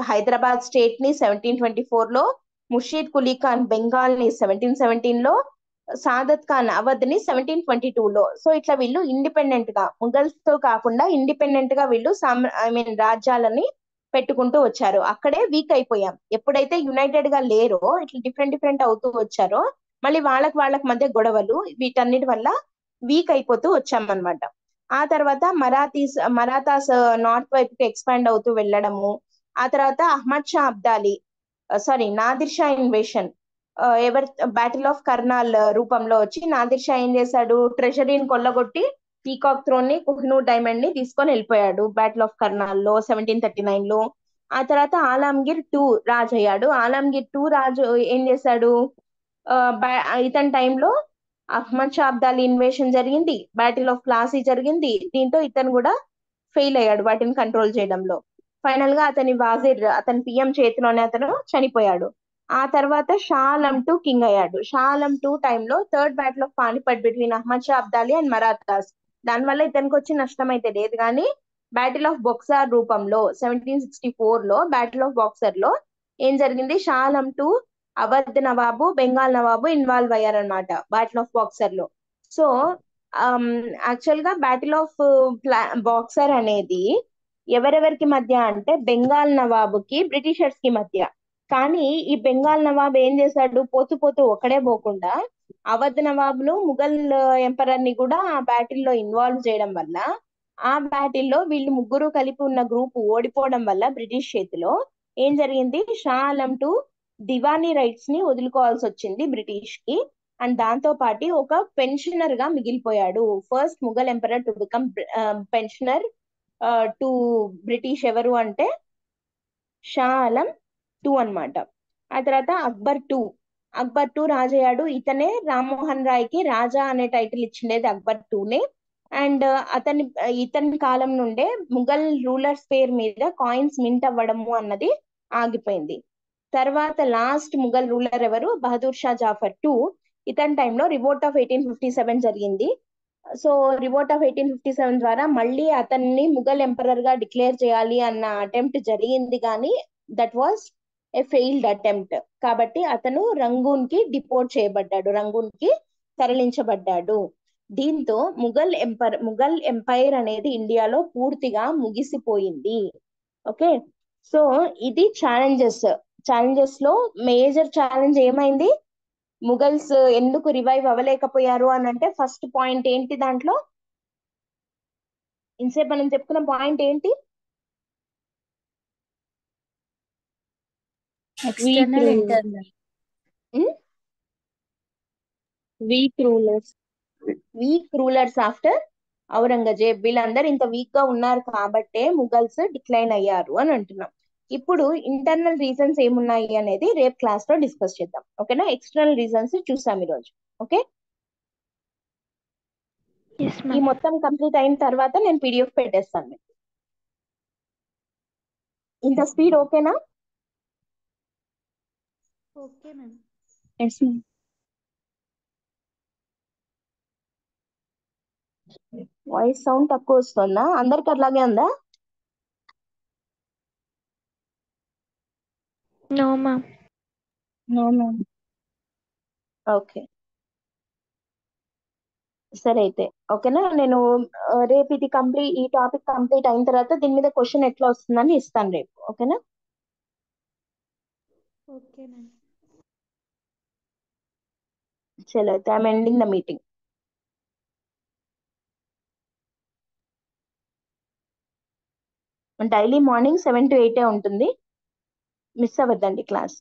హైదరాబాద్ స్టేట్ ని 1724 లో, ముర్షీద్ కులీ ఖాన్ బెంగాల్ ని 1717 లో, సాదత్ ఖాన్ అవధ్ ని 1722 లో. సో ఇట్లా వీళ్ళు ఇండిపెండెంట్ గా, ముఘల్స్ తో కాకుండా ఇండిపెండెంట్ గా వీళ్ళు రాజ్యాలని పెట్టుకుంటూ వచ్చారు. అక్కడే వీక్ అయిపోయాం. ఎప్పుడైతే యునైటెడ్ గా లేరో, ఇట్లా డిఫరెంట్ అవుతూ వచ్చారో, మళ్ళీ వాళ్ళకి మధ్య గొడవలు, వీటన్నిటి వల్ల వీక్ అయిపోతూ వచ్చామన్నమాట. ఆ తర్వాత మరాఠాస్ నార్త్ వైపుకి ఎక్స్పాండ్ అవుతూ వెళ్ళడము. ఆ తర్వాత Ahmad Shah Abdali, Nadir Shah invasion, battle of Karnal రూపంలో వచ్చి నాదిర్ షా ఏం చేశాడు, ట్రెజరీని కొల్లగొట్టి పీకాక్ థ్రోన్ ని, కోహినూర్ డైమండ్ ని తీసుకొని వెళ్ళిపోయాడు బ్యాటిల్ ఆఫ్ కర్నాల్ లో 1739 లో. ఆ తర్వాత ఆలంగీర్ టూ రాజు అయ్యాడు. ఆలంగీర్ టూ రాజు ఏం చేశాడు, ఇతని టైంలో అహ్మద్ షా అబ్దాలి ఇన్వేషన్ జరిగింది, బ్యాటిల్ ఆఫ్ ప్లాసీ జరిగింది. దీంతో ఇతను కూడా ఫెయిల్ అయ్యాడు వాటిని కంట్రోల్ చేయడంలో. ఫైనల్ గా అతని పిఎం చేతిలోనే అతను చనిపోయాడు. ఆ తర్వాత షా ఆలం టూ కింగ్ అయ్యాడు. షా ఆలం టూ టైంలో third battle of Panipat between Ahmad Shah Abdali and Marathas. దానివల్ల ఇతనికి వచ్చి నష్టం అయితే లేదు, కానీ బ్యాటిల్ ఆఫ్ బొక్సార్ రూపంలో 1764 లో బ్యాటిల్ ఆఫ్ బాక్సర్ లో ఏం జరిగింది, షా ఆలం టూ, అవధ్ నవాబు, బెంగాల్ నవాబు ఇన్వాల్వ్ అయ్యారనమాట బ్యాటిల్ ఆఫ్ బాక్సర్ లో. సో యాక్చువల్ గా బ్యాటిల్ ఆఫ్ బాక్సర్ అనేది ఎవరెవరికి మధ్య అంటే బెంగాల్ నవాబుకి బ్రిటిషర్స్ కి మధ్య. కానీ ఈ బెంగాల్ నవాబ్ ఏం చేశాడు, పోతూ ఒక్కడే పోకుండా అవధ్ నవాబును, ముఘల్ ఎంపరర్ ని కూడా ఆ బ్యాటిల్లో ఇన్వాల్వ్ చేయడం వల్ల, ఆ బ్యాటిల్లో వీళ్ళు ముగ్గురు కలిపి ఉన్న గ్రూప్ ఓడిపోవడం వల్ల బ్రిటిష్ చేతిలో ఏం జరిగింది, షా ఆలం టూ దివానీ రైట్స్ ని వదులుకోవాల్సి వచ్చింది బ్రిటిష్ కి. అండ్ దాంతో పాటు ఒక పెన్షనర్ గా మిగిలిపోయాడు. First Mughal emperor to become pensioner to British ఎవరు అంటే షా ఆలం టూ అన్నమాట. ఆ తర్వాత అక్బర్ టూ రాజయ్యాడు. ఇతనే రామ్మోహన్ రాయ్ కి రాజా అనే టైటిల్ ఇచ్చిండేది అక్బర్ టూనే. అండ్ ఇతని కాలం నుండే ముఘల్ రూలర్స్ పేరు మీద కాయిన్స్ మింట్ అవ్వడము అన్నది ఆగిపోయింది. తర్వాత లాస్ట్ ముఘల్ రూలర్ ఎవరు, బహదూర్ షా జాఫర్ టూ. ఇతని టైంలో రివోల్ట్ ఆఫ్ 1857 జరిగింది. సో రివోల్ట్ ఆఫ్ 1857 ద్వారా మళ్ళీ అతన్ని ముఘల్ ఎంపరర్ గా డిక్లేర్ చేయాలి అన్న అటెంప్ట్ జరిగింది, కానీ that was a failed attempt. కాబట్టి అతను రంగూన్ కి డిపోర్ట్ చేయబడ్డాడు, రంగూన్ కి తరలించబడ్డాడు. దీంతో ముఘల్ ఎంపైర్ అనేది ఇండియాలో పూర్తిగా ముగిసిపోయింది. ఓకే, సో ఇది ఛాలెంజెస్ లో మేజర్ ఛాలెంజ్ ఏమైంది, ముఘల్స్ ఎందుకు రివైవ్ అవ్వలేకపోయారు అని అంటే ఫస్ట్ పాయింట్ ఏంటి దాంట్లో, ఇంతసేపు మనం చెప్పుకున్న పాయింట్ ఏంటి? External rule. Internal week rulers. Week rulers after Aurangzeb. వీళ్ళందరూ ఇంత వీక్ గా ఉన్నారు కాబట్టే ముఘల్స్ డిక్లైన్ అయ్యారు అని అంటున్నాం. ఇప్పుడు ఇంటర్నల్ రీజన్స్ ఏమున్నాయి అనేది రేపు క్లాస్ లో డిస్కస్ చేద్దాం. ఓకేనా? ఎక్స్టర్నల్ రీజన్స్ చూసాం ఈరోజు. ఓకే, ఎస్ ఈ మ్యామ్. మొత్తం కంప్లీట్ అయిన తర్వాత నేను పీడిఎఫ్ పెట్టేస్తాను మీకు. ఇంత స్పీడ్ ఓకేనా? Okay ma'am. Yes ma'am. Voice sound తక్కువ వస్తుందా? అందరికి అట్లాగే ఉందా? No ma'am. No ma'am. Okay, సరే అయితే. ఓకేనా? నేను రేపు ఇది కంప్లీట్, ఈ టాపిక్ కంప్లీట్ అయిన తర్వాత దీని మీద క్వశ్చన్ ఎట్లా వస్తుందని ఇస్తాను రేపు. ఓకేనా? Okay ma'am. చలో అయితే I'm ending the meeting. Daily morning 7 to 8 ఉంటుంది. మిస్ అవ్వద్దండి క్లాస్.